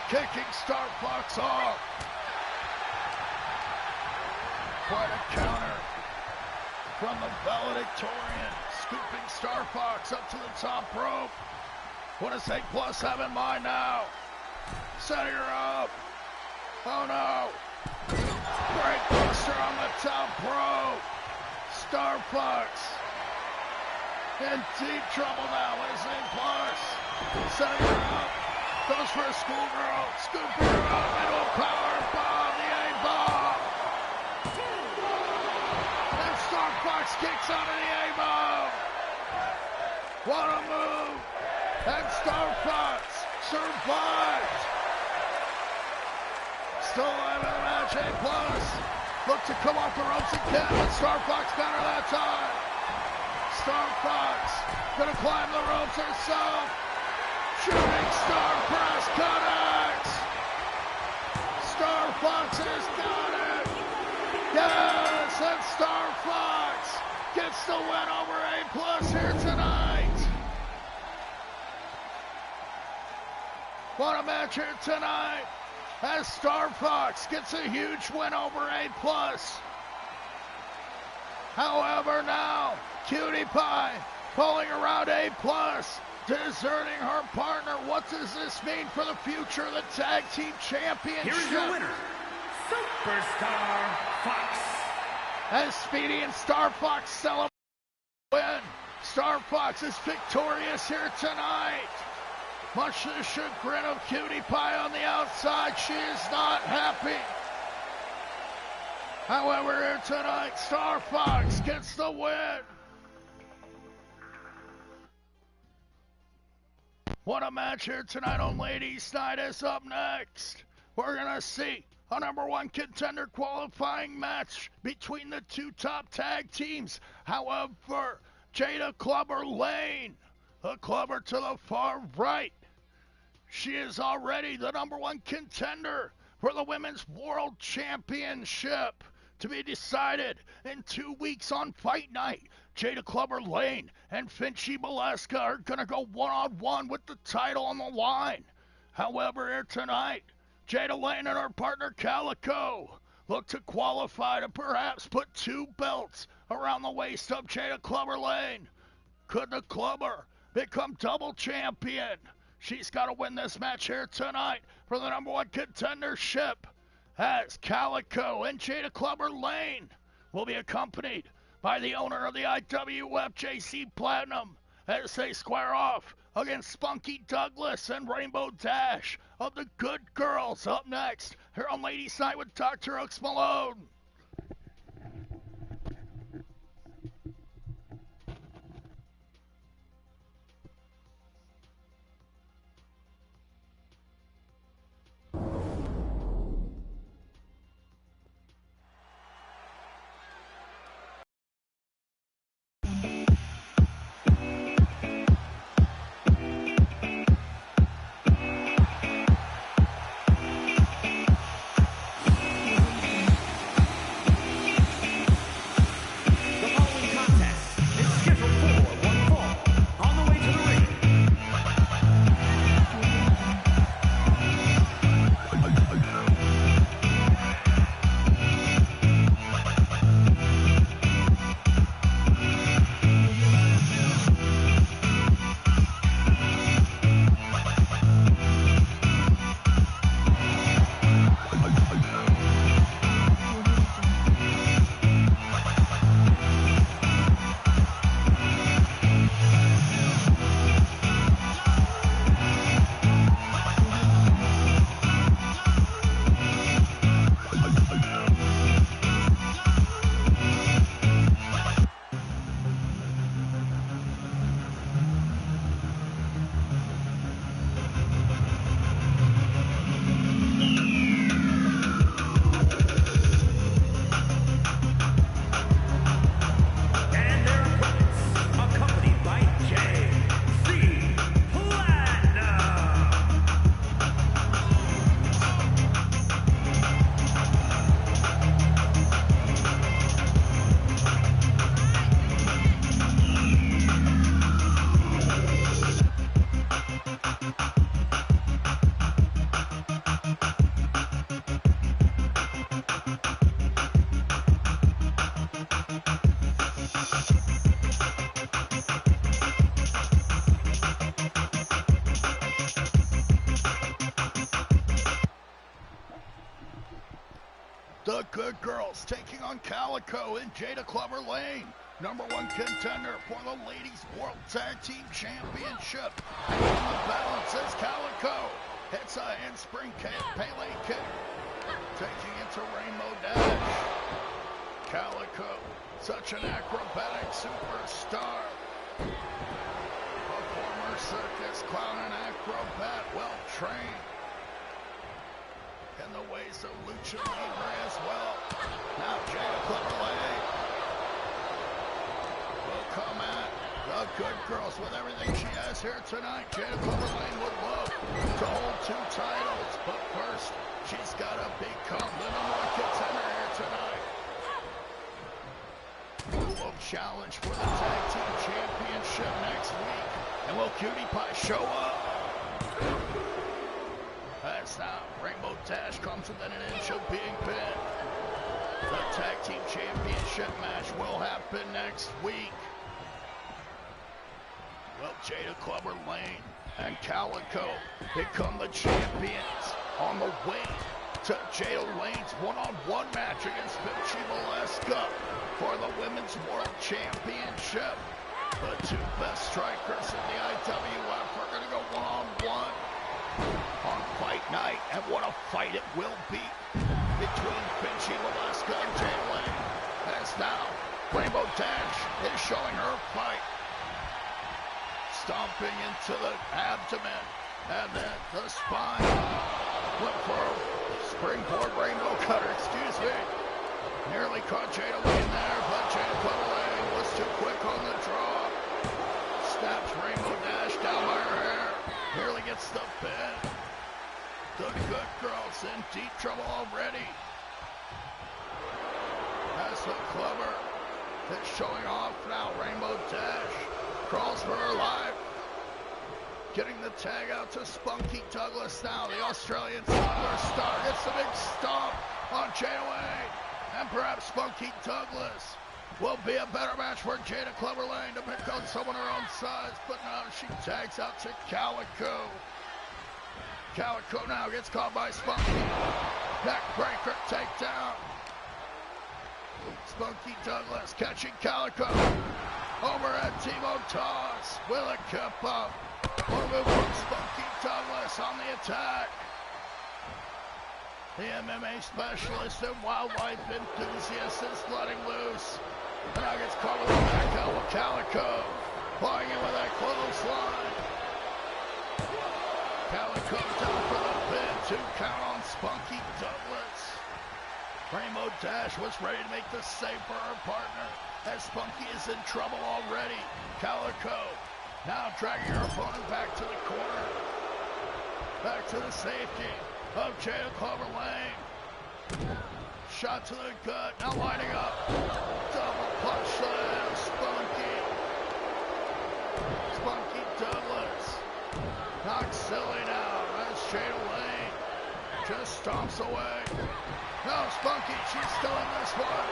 kicking StarFox off. Quite a counter from the valedictorian, scooping StarFox up to the top rope. What does A+ have in mind now? Setting her up. Oh no. Brainbuster on the top rope. StarFox in deep trouble now as A+. Setting her up. Goes for a schoolgirl. Scooping her up into a power bomb. The A-bomb. And StarFox kicks out of the A-bomb. What a move. And StarFox survived. Still alive in the match. A+ look to come off the ropes again, but StarFox got her that time. StarFox gonna climb the ropes herself. Shooting star press connects. StarFox has got it. Yes, and StarFox gets the win over A+ here tonight. What a match here tonight, as StarFox gets a huge win over A+. However, now Cutie Pie pulling around A+, deserting her partner. What does this mean for the future of the Tag Team Championship? Here's your winner, Superstar Fox. As Speedy and StarFox celebrate win, StarFox is victorious here tonight. Much to the chagrin of Cutie Pie on the outside, she is not happy. However, here tonight, StarFox gets the win. What a match here tonight on Ladies Night. Is up next, we're going to see a #1 contender qualifying match between the two top tag teams. However, Jada Clubber Lane, the Clubber to the far right, she is already the #1 contender for the Women's World Championship, to be decided in 2 weeks on Fight Night. Jada Clubber Lane and FINCHY are going to go one-on-one with the title on the line. However, here tonight, Jada Lane and her partner Calico look to qualify to perhaps put 2 belts around the waist of Jada Clubber Lane. Could the Clubber become double champion? She's got to win this match here tonight for the #1 contendership, as Calico and Jada Clubber Lane will be accompanied by the owner of the IWF, JC Platinum, as they square off against Spunky Douglas and Rainbow Dash of the Good Girls. Up next here on Ladies Night with DrHooksMalone. on Calico and Jada Clover Lane. #1 contender for the Ladies World Tag Team Championship. And on the balance is Calico. Hits a handspring kick, Pele kick. Taking it to Rainbow Dash. Calico, such an acrobatic superstar. A former circus clown and acrobat, well trained in the ways of Lucha Libre as well. Now Jada Clover Lane will come at the good girls with everything she has here tonight. Jada Clover Lane would love to hold 2 titles, but first she's got to become the #1 contender here tonight. Who will challenge for the Tag Team Championship next week? And will Cutie Pie show up? As now Rainbow Dash comes within an inch of being pinned. The Tag Team Championship match will happen next week. Well, Jada Clover Lane and Calico become the champions on the way to Jada Lane's one-on-one match against FINCHY for the Women's World Championship. The 2 best strikers in the IWF are going to go one-on-one on fight night, and what a fight it will be between FINCHY and Jada Lane. As now, Rainbow Dash is showing her fight. Stomping into the abdomen, and then the spine. Went for a springboard rainbow cutter, excuse me. Nearly caught Jada Lane there, but Jada Clover Lane was too quick on the draw. Snaps Rainbow Dash down by her hair. Nearly gets the pin. The good girl's in deep trouble already. As the Clover is showing off now, Rainbow Dash crawls for her life. Getting the tag out to Spunky Douglas now. The Australian superstar gets the big stomp on Jada Lane. And perhaps Spunky Douglas will be a better match for Jada Clover Lane to pick on someone her own size. But now she tags out to Calico. Calico now gets caught by Spunky. Neckbreaker takedown. Spunky Douglas catching Calico. Overhead T-bone toss. Will it keep up? Or move from Spunky Douglas on the attack. The MMA specialist and wildlife enthusiast is letting loose. And now gets caught with a back elbow. Calico flying in with that clothesline. Calico down for the pin. 2 count on Spunky Douglas. Rainbow Dash was ready to make the save for her partner, as Spunky is in trouble already. Calico now dragging her opponent back to the corner. Back to the safety of Jada Clover Lane. Shot to the gut, now lining up. Double punch slam, Spunky. Spunky Douglas knocks silly now as Jada Lane just stomps away. No, Spunky, she's still in this one.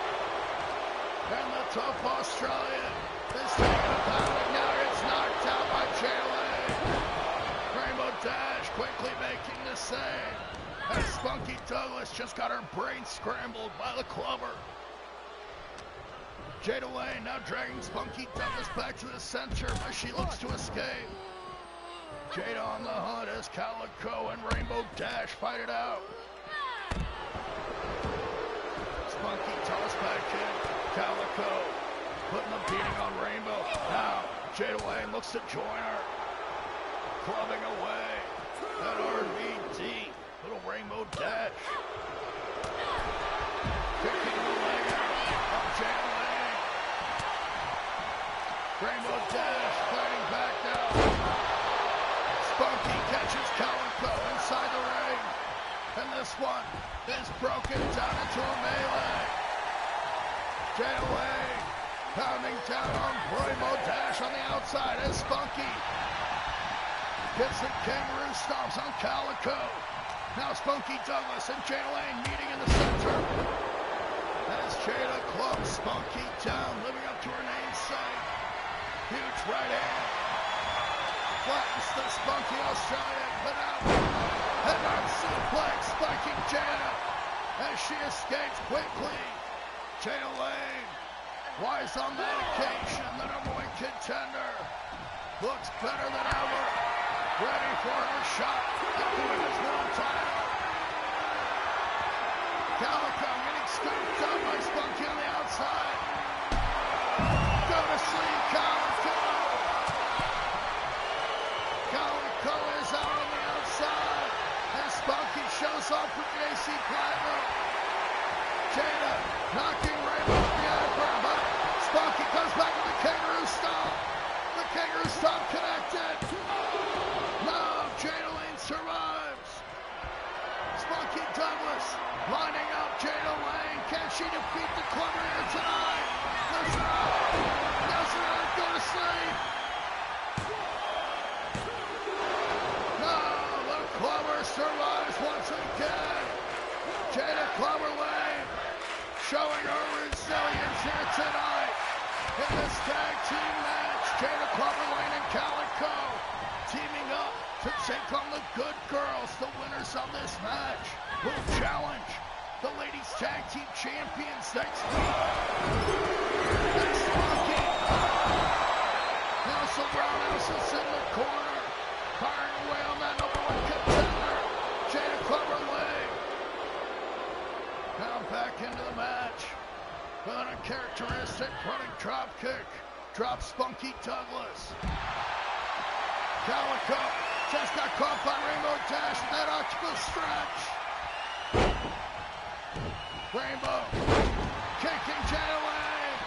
And the tough Australian is taking a pounding. Now it's knocked out by Jada Lane. Rainbow Dash quickly making the save. And Spunky Douglas just got her brain scrambled by the Clover. Jada Lane now dragging Spunky Douglas back to the center, but she looks to escape. Jada on the hunt as Calico and Rainbow Dash fight it out. Spunky toss back in. Calico putting a beating on Rainbow. Now Jada Lane looks to join her. Clubbing away at RVD. Little Rainbow Dash. Kicking the leg out of Jada Lane. Rainbow Dash fighting back now. Spunky catches Calico inside the ring. And this one is broken down into a melee. Jada Lane pounding down on Rainbow Dash on the outside as Spunky gets the kangaroo stomps on Calico. Now Spunky Douglas and Jada Lane meeting in the center. As Jada clubs Spunky down, living up to her namesake. Huge right hand. Flattens the Spunky Australian, but out. Head on suplex, spiking Jada as she escapes quickly. Jada Lane, wise on that occasion, the #1 contender, looks better than ever, ready for her shot at the women's world title. Calico getting scooped up by Spunky on the outside. Go to sleep, Calico. Calico is out on the outside, and Spunky shows off for JC Platinum. Jada knocking Rainbow off the apron, but Spunky comes back with the kangaroo stomp. The kangaroo stomp connected. No, Jada Lane survives. Spunky Douglas lining up Jada Lane. Can she defeat the Clubber here tonight? Listen up. Listen up. Go to sleep. No, the Clubber survives once again. Jada Clubber Lane showing her resilience here tonight in this tag team match. Jada Clubber Lane and Calico teaming up to take on the Good Girls. The winners of this match will challenge the Ladies Tag Team Champions next week. That's Spunky. Nelson Brownhouse is in the corner, firing away on that #1 contender, Jada Clubber Lane. Now back into the match. With an uncharacteristic running drop kick. Drops Spunky Douglas. Calico just got caught by Rainbow Dash with that octopus stretch. Rainbow kicking Jada Lane.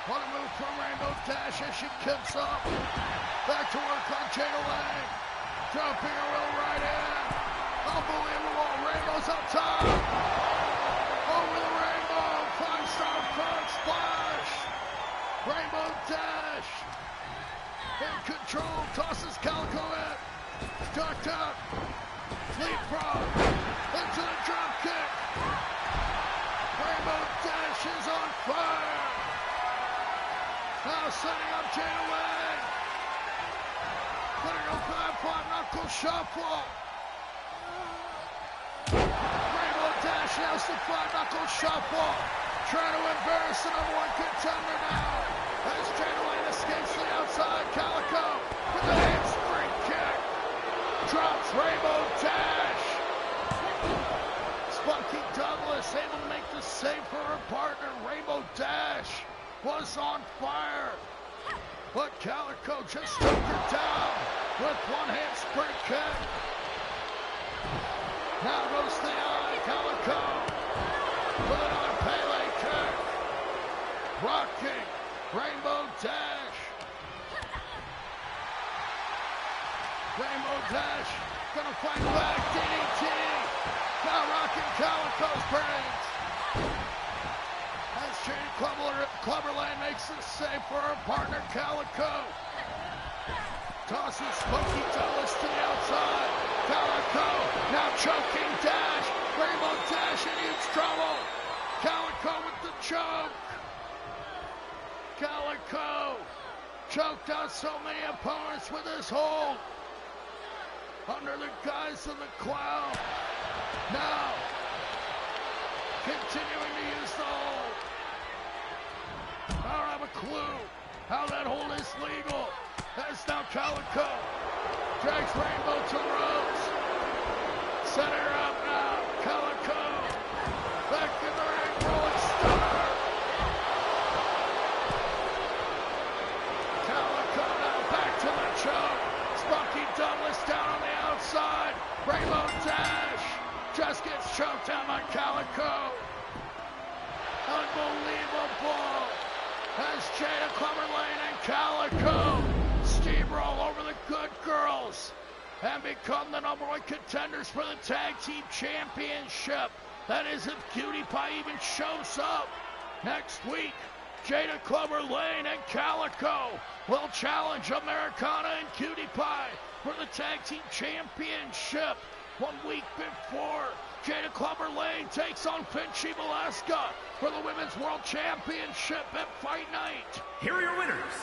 What a move from Rainbow Dash as she kicks up. Back to work on Jada Lane. Dropping a real right in. Unbelievable. Rainbow's up top. Over the Rainbow. 5-star front splash. Rainbow Dash. In control. Tosses Calico in. Ducked up. Leapfrog. Into the drop kick. Rainbow Dash is on fire. Now setting up Jada Lane. Gonna go for that 5-knuckle shuffle. Rainbow Dash has the 5-knuckle shuffle. Trying to embarrass the #1 contender now. As Jada Lane escapes to the outside. Calico with the handspring kick. Drops Rainbow Dash. Spunky Douglas able to make the save for her partner. Rainbow Dash was on fire. But Calico just took her down with one handspring kick. Now goes the eye. Calico with another Pele kick. Rocking Rainbow Dash. Rainbow Dash gonna fight back. DDT. Now rocking Calico's brains. As Jada Clubber Lane makes the save for her partner Calico. Tosses Spunky Douglas to the outside. Calico now choking Dash. Rainbow Dash in huge trouble. Calico with the choke. Calico choked out so many opponents with his hold. Under the guise of the clown. Now, continuing to use the hold. I don't have a clue how that hold is legal. As now Calico drags Rainbow to the ropes. Set her up now. Calico back in the ring. Rolling star. Calico now back to the choke. Spunky Douglas down on the outside. Rainbow Dash just gets choked down by Calico. Unbelievable. As Jada Clubber Lane and Calico steamroll over the Good Girls and become the #1 contenders for the Tag Team Championship. That is if Cutie Pie even shows up. Next week, Jada Clubber Lane and Calico will challenge Americana and Cutie Pie for the Tag Team Championship. 1 week before, Jada Clubber Lane takes on FINCHY for the Women's World Championship at Fight Night. Here are your winners.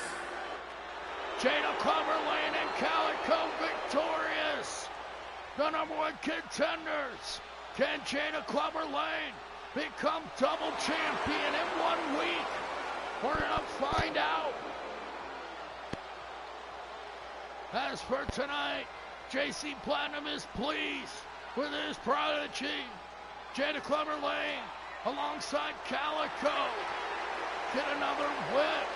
Jada Clubber Lane and Calico victorious. The #1 contenders. Can Jada Clubber Lane become double champion in 1 week? We're gonna find out. As for tonight, JC Platinum is pleased with his prodigy, Jada Clever Lane, alongside Calico. Get another win.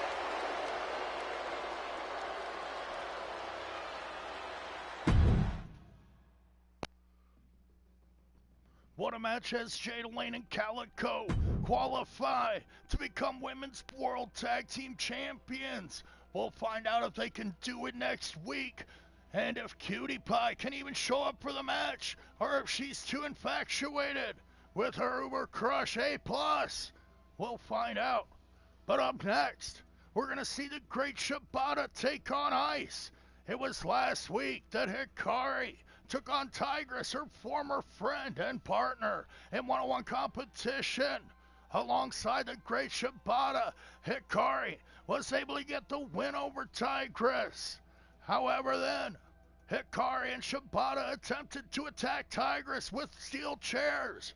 What a match as Jada Lane and Calico qualify to become Women's World Tag Team Champions. We'll find out if they can do it next week, and if Cutie Pie can even show up for the match, or if she's too infatuated with her Uber Crush A+. We'll find out. But up next, we're going to see the Great Shibata take on Ice. It was last week that Hikari took on Tigress, her former friend and partner, in one-on-one competition. Alongside the Great Shibata, Hikari was able to get the win over Tigress. However then, Hikari and Shibata attempted to attack Tigress with steel chairs.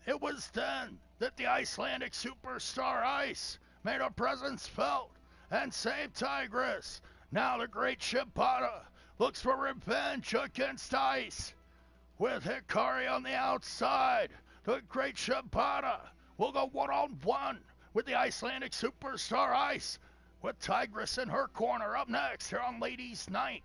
It was then that the Icelandic superstar Ice made her presence felt and saved Tigress. Now the Great Shibata looks for revenge against Ice. With Hikari on the outside, the Great Shibata will go one-on-one with the Icelandic superstar Ice, with Tigress in her corner. Up next here on Ladies Night.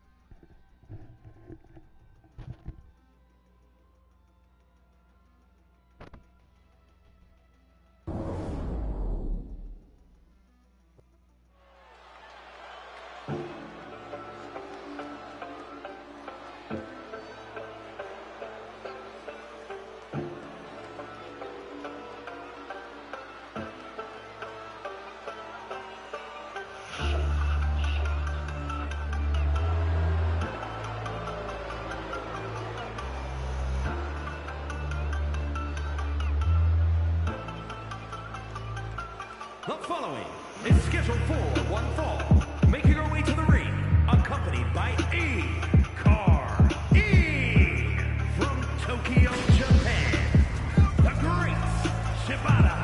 The following is scheduled for one fall, making her way to the ring, accompanied by E from Tokyo, Japan, the Great Shibata.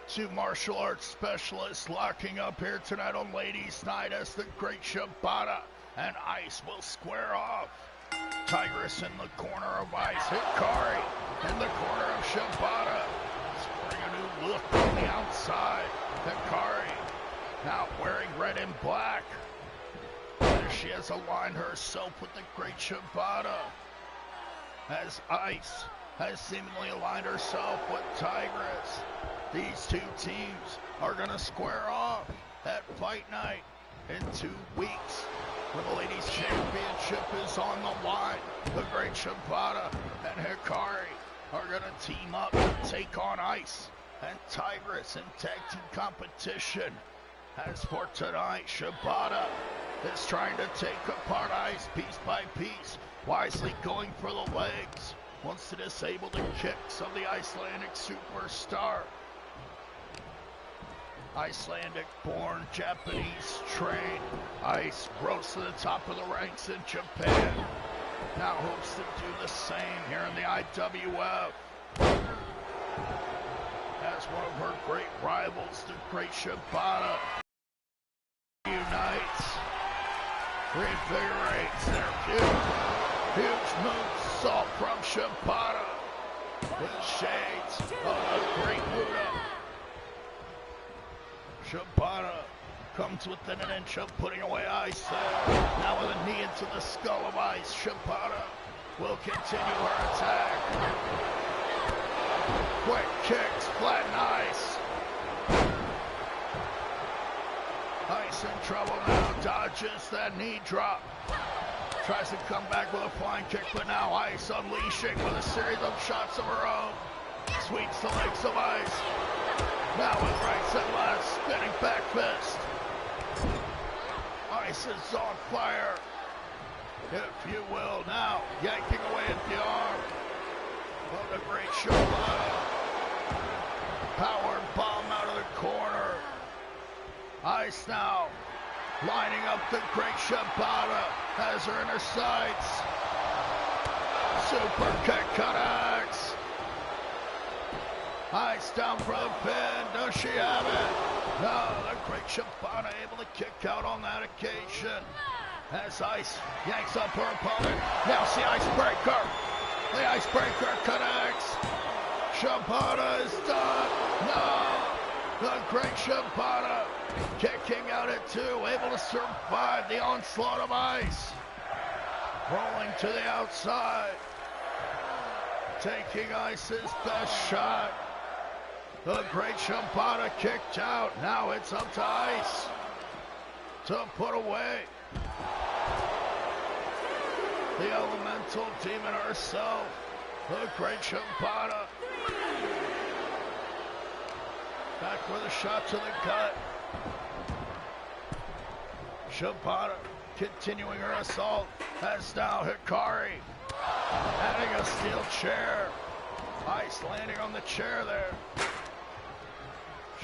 Two martial arts specialists locking up here tonight on Ladies Night as the Great Shibata and Ice will square off. Tigress in the corner of Ice, Hikari in the corner of Shibata. Sporting a new look on the outside. Hikari now wearing red and black. As she has aligned herself with the Great Shibata. as Ice has seemingly aligned herself with Tigress. These two teams are going to square off at Fight Night in 2 weeks, where the Ladies Championship is on the line. The Great Shibata and Hikari are going to team up to take on Ice and Tigress in tag team competition. As for tonight, Shibata is trying to take apart Ice piece by piece, wisely going for the legs. Wants to disable the kicks of the Icelandic superstar. Icelandic-born, Japanese-trained, Ice rose to the top of the ranks in Japan. Now hopes to do the same here in the IWF. As one of her great rivals, the Great Shibata, unites, reinvigorates their feud. Huge moonsault from Shibata. The shades of the Great Buddha. Shibata comes within an inch of putting away Ice. Now with a knee into the skull of Ice, Shibata will continue her attack. Quick kicks, flatten Ice. Ice in trouble now, dodges that knee drop. Tries to come back with a flying kick, but now Ice unleashing with a series of shots of her own. Sweeps the legs of Ice. Now with right and left, spinning back fist. Ice is on fire, if you will. Now yanking away at the arm of the Great Shibata. Power bomb out of the corner. Ice now lining up the Great Shibata, has her in her sights. Super kick connects. Ice down for the pin. Does she have it? No, the Great Shibata able to kick out on that occasion. As Ice yanks up her opponent. Now see Icebreaker. The Icebreaker connects. Shibata is done. No. The Great Shibata kicking out at 2. Able to survive the onslaught of Ice. Rolling to the outside. Taking Ice's best shot. The Great Shibata kicked out. Now it's up to Ice to put away the elemental demon herself, the Great Shibata. Back with a shot to the gut. Shibata continuing her assault. As now Hikari adding a steel chair. Ice landing on the chair there.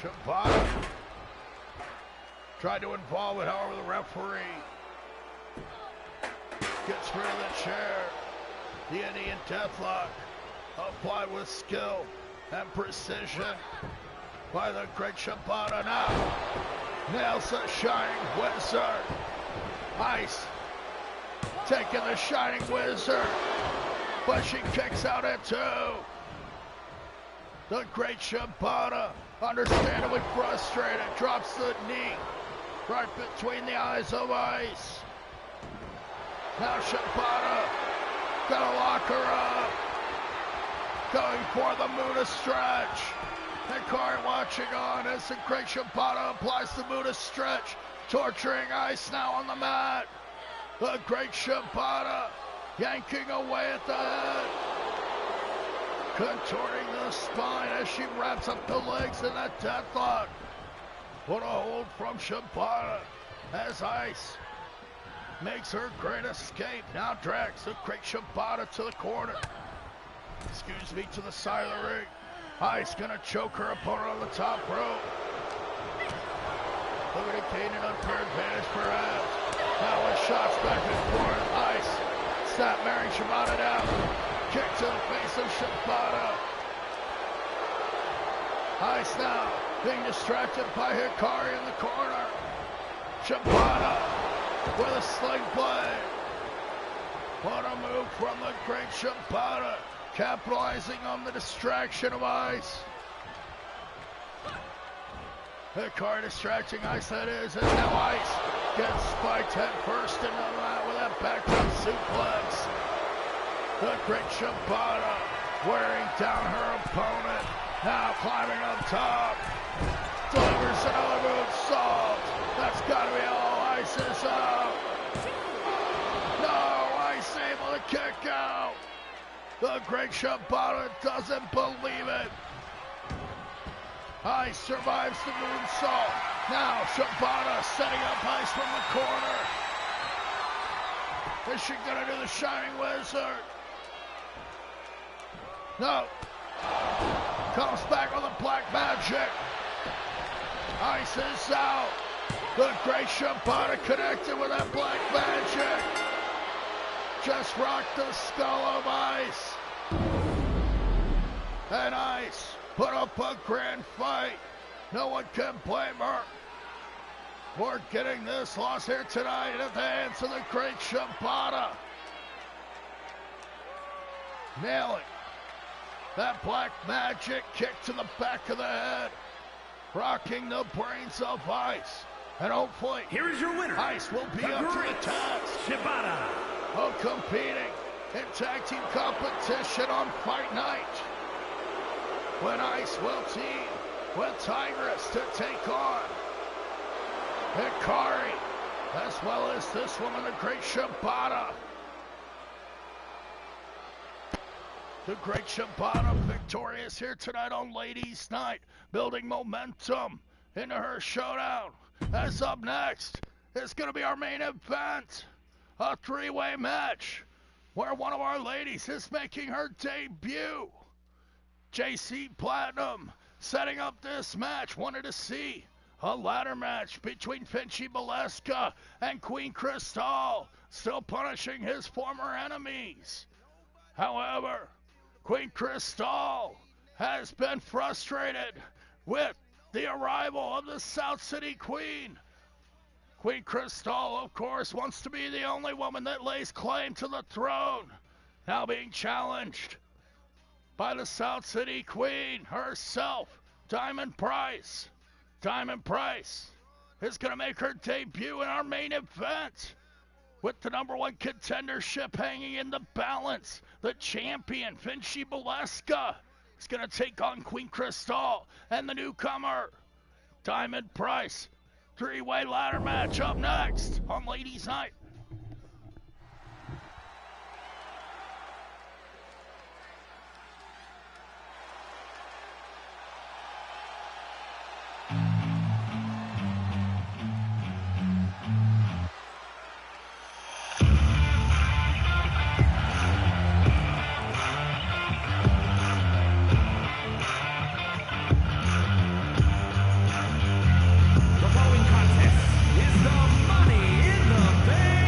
Shibata tried to involve it, however the referee gets rid of the chair. The Indian Deathlock applied with skill and precision by the Great Shibata. Now nails the Shining Wizard. Ice taking the Shining Wizard, but she kicks out at 2. The Great Shibata, understandably frustrated, drops the knee right between the eyes of Ice. Now Shibata gonna lock her up, going for the Muda stretch. Hikari watching on as the Great Shibata applies the Muda stretch, torturing Ice now on the mat. The Great Shibata yanking away at the head, contorting the spine as she wraps up the legs in that deathlock. What a hold from Shibata as Ice makes her great escape. Now drags the Great Shibata to the corner. Excuse me, to the side of the ring. Ice gonna choke her opponent on the top rope. Looking to gain an unfair advantage perhaps. Now with shots back and forth. Ice snap marrying Shibata down. Kick to the face of Shibata. Ice now being distracted by Hikari in the corner. Shibata with a sling blade. What a move from the Great Shibata, capitalizing on the distraction of Ice. Hikari distracting Ice, that is, and now Ice gets spiked head first into the mat with that backdrop suplex. The great Shibata wearing down her opponent. Now climbing up top. Delivers another moonsault. That's got to be all. Ice is out. No, Ice able to kick out. The great Shibata doesn't believe it. Ice survives the moonsault. Now Shibata setting up Ice from the corner. Is she gonna do the Shining Wizard? No. Comes back with a Black Magic. Ice is out. The great Shibata connected with that Black Magic. Just rocked the skull of Ice. And Ice put up a grand fight. No one can blame her for getting this loss here tonight at the hands of the great Shibata. Nailing that Black Magic kick to the back of the head. Rocking the brains of Ice. And hopefully, here is your winner, Ice will be up to the task Shibata, of competing in tag team competition on Fight Night, when Ice will team with Tigress to take on Hikari, as well as this woman, the great Shibata. The great Shibata victorious here tonight on Ladies Night, building momentum into her showdown. As up next is going to be our main event, a three-way match where one of our ladies is making her debut. JC Platinum setting up this match, wanted to see a ladder match between FINCHY and Queen Crystal, still punishing his former enemies. However, Queen Crystal has been frustrated with the arrival of the South City Queen. Queen Crystal, of course, wants to be the only woman that lays claim to the throne, now being challenged by the South City Queen herself, Diamond Price. Diamond Price is going to make her debut in our main event with the #1 contendership hanging in the balance. The champion, FINCHY is going to take on Queen Crystal and the newcomer, Diamond Price. Three-way ladder match up next on Ladies Night. The following contest is the Money in the Bank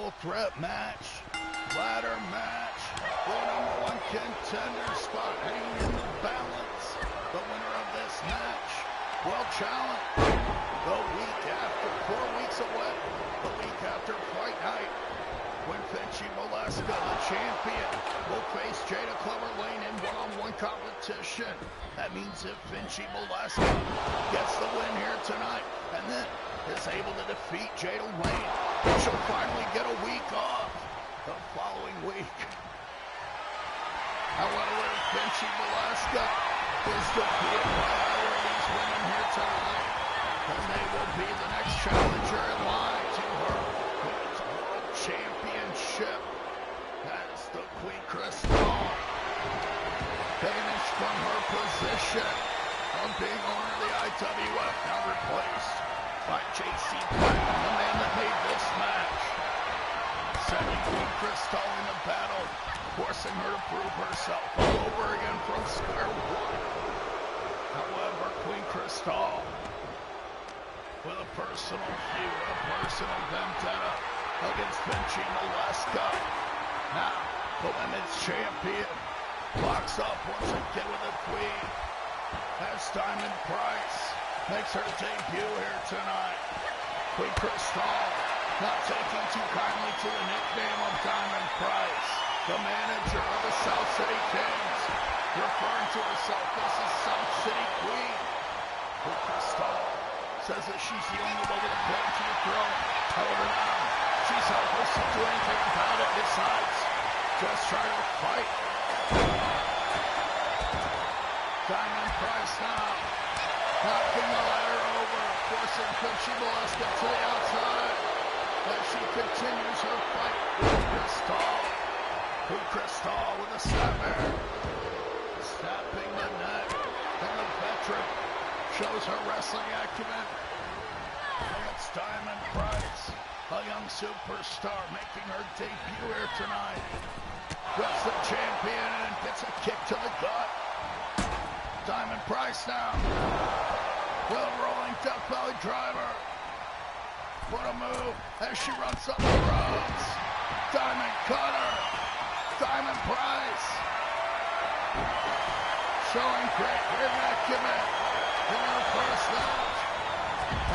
triple threat match, ladder match, the #1 contender spot hanging in the balance. The winner of this match will challenge the week after, 4 weeks away, the week after Fight Night, when FINCHY, the champion, will face Jada Cloverlane in one-on-one competition. That means if FINCHY gets the win here tonight, and then is able to defeat Jada Lane, she'll finally get a week off the following week. However, if FINCHY is defeated by either of these women here tonight, then they will be the next challenger in line to her Women's World Championship. That's the Queen Crystal, finished from her position of being owner of the IWF, now replaced by JC Platinum, the man that made this match, sending Queen Crystal into battle, forcing her to prove herself all over again from square one. However, Queen Crystal, with a personal feud, a personal vendetta against FINCHY Molesca, now the women's champion, locks up once again with the Queen, as Diamond Price makes her debut here tonight. Queen Crystal not taking too kindly to the nickname of Diamond Price, the manager of the South City Kings, referring to herself as the South City Queen. Queen Crystal says that she's the only way to the claim to the throne. However, now she's helpless to do anything about it besides just try to fight. Diamond Price now knocking the ladder over, forcing FINCHY Molesca to the outside as she continues her fight with Crystal. Queen Crystal with a snapmare, snapping the neck, and the veteran shows her wrestling acumen against Diamond Price, a young superstar making her debut here tonight. Gets the champion and gets a kick to the gut. Diamond Price now with a rolling Death Valley driver. What a move as she runs up the ropes. Diamond cutter. Diamond Price showing great ring acumen in her first match.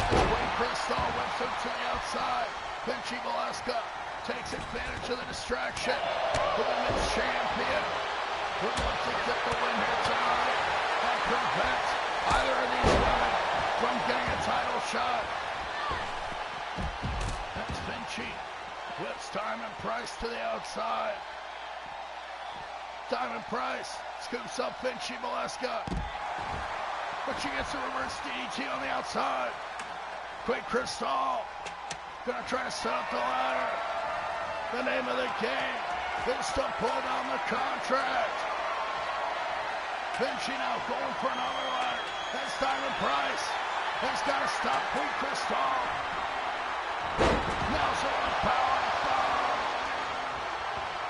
As Queen Crystal whips her to the outside, FINCHY Molesca takes advantage of the distraction. The women's champion would look to get the win here tonight and prevent either of these women from getting a title shot. That's FINCHY whips Diamond Price to the outside. Diamond Price scoops up FINCHY Molesca, but she gets a reverse DDT on the outside. Queen Crystal gonna try to set up the ladder. The name of the game is to pull down the contract. FINCHY now going for another ladder. That's Diamond Price. He's got to stop Queen Crystal. Now's a power bomb.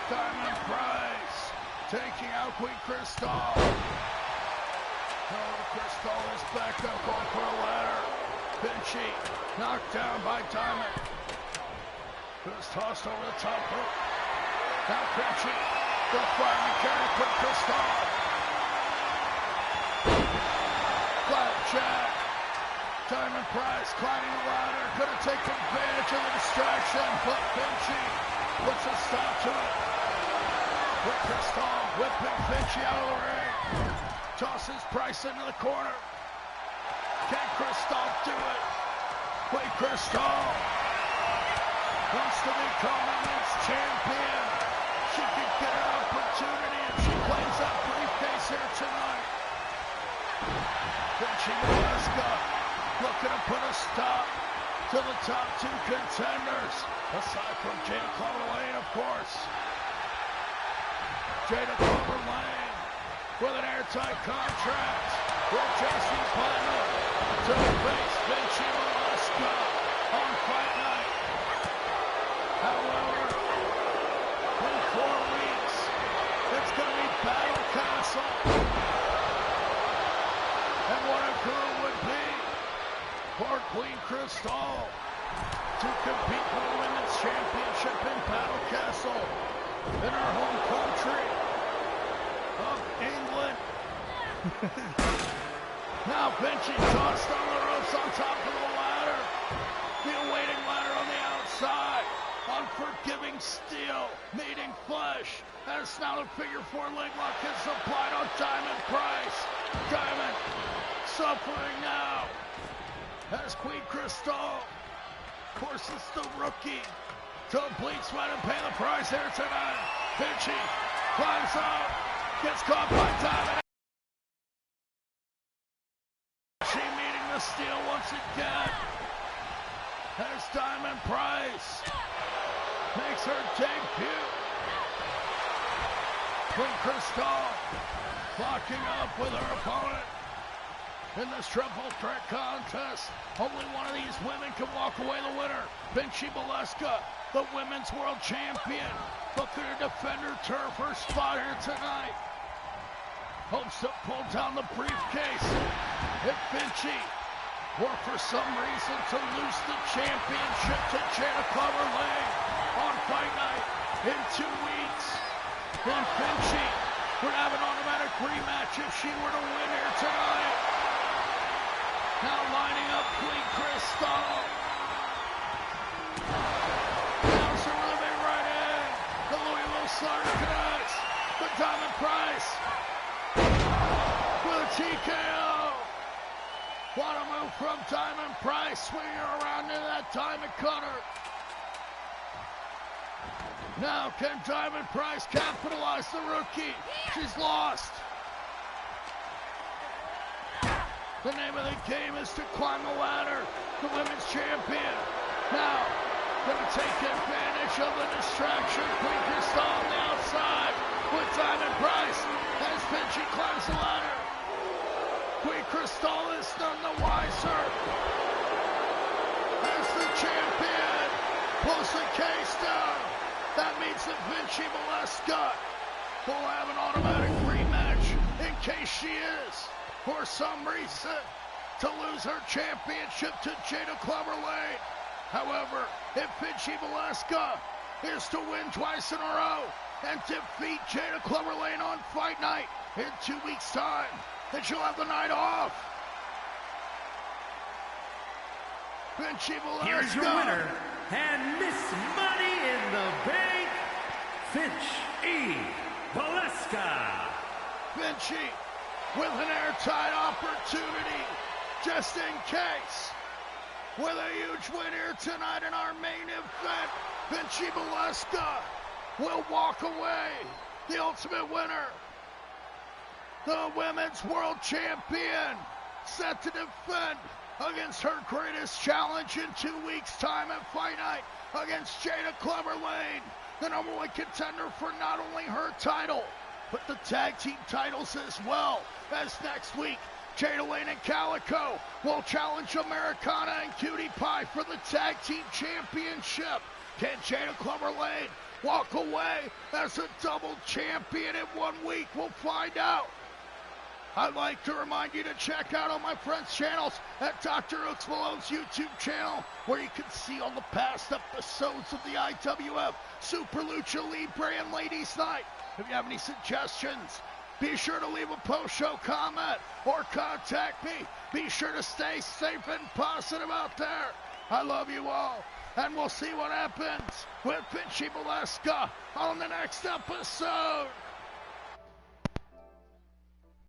Diamond Price taking out Queen Crystal. Oh, Crystal is back up going for a ladder. FINCHY knocked down by Diamond. Was tossed over the top rope. Now FINCHY, the fireman carry Queen Crystal. Flapjack. Diamond Price climbing the ladder, gonna take advantage of the distraction, but FINCHY puts a stop to it. Queen Crystal whipping FINCHY out of the ring. Tosses Price into the corner. Can Crystal do it? Queen Crystal wants to become women's champion. She could get an opportunity if she plays that briefcase here tonight. FINCHY Molesca looking to put a stop to the top two contenders, aside from Jada Cloverlane, of course. Jada Cloverlane with an airtight contract with JC Platinum to face FINCHY Molesca on Fight Night. However, in 4 weeks, it's going to be Battle Castle. And what a crew would be for Queen Crystal to compete for the Women's Championship in Battle Castle in our home country of England. Now FINCHY tossed on the ropes on top of the ladder. The awaiting ladder on the outside. Unforgiving steel meeting flesh. As now the figure 4 leg lock is applied on Diamond Price. Diamond suffering now. As Queen Crystal forces the rookie to bleed, sweat, and pay the price here tonight. FINCHY climbs up, gets caught by Diamond. She meeting the steel once again. As Diamond Price makes her debut. Queen Crystal locking up with her opponent in this triple threat contest. Only one of these women can walk away the winner. FINCHY, the Women's World Champion, looking to defend her turf, her spot here tonight. Hopes to pull down the briefcase if FINCHY were for some reason to lose the championship to Jada Clover Lane on Fight Night in 2 weeks. Then FINCHY would have an automatic rematch if she were to win here tonight. Now lining up Queen Crystal. Now serving right in. The Louisville Slaughter connects. The Diamond Price with a TKO. What a move from Diamond Price, swinging around into that Diamond Cutter. Now can Diamond Price capitalize the rookie? She's lost. The name of the game is to climb the ladder. The women's champion. Now, gonna take advantage of the distraction. Queen Crystal on the outside with Diamond Price as FINCHY climbs the ladder. Queen Crystal is none the wiser. As the champion pulls the case down. That means that FINCHY will have an automatic rematch in case she is, for some reason, to lose her championship to Jada Clover Lane. However, if FINCHY is to win twice in a row and defeat Jada Clover Lane on Fight Night in 2 weeks' time, then she'll have the night off. FINCHY Here's your winner and Miss Money in the Bank, FINCHY. FINCHY with an airtight opportunity, just in case. With a huge win here tonight in our main event, FINCHY will walk away the ultimate winner. The Women's World Champion, set to defend against her greatest challenge in 2 weeks' time at Fight Night against Jada Clover Lane, the #1 contender for not only her title, but the tag team titles as well. As next week, Jada Lane and Calico will challenge Americana and Cutie Pie for the tag team championship. Can Jada Clover Lane walk away as a double champion in 1 week? We'll find out. I'd like to remind you to check out all my friends' channels at DrHooksMalone's YouTube channel, where you can see all the past episodes of the IWF, Super Lucha Libre, and Ladies Night. If you have any suggestions, be sure to leave a post-show comment or contact me. Be sure to stay safe and positive out there. I love you all, and we'll see what happens with FINCHY on the next episode.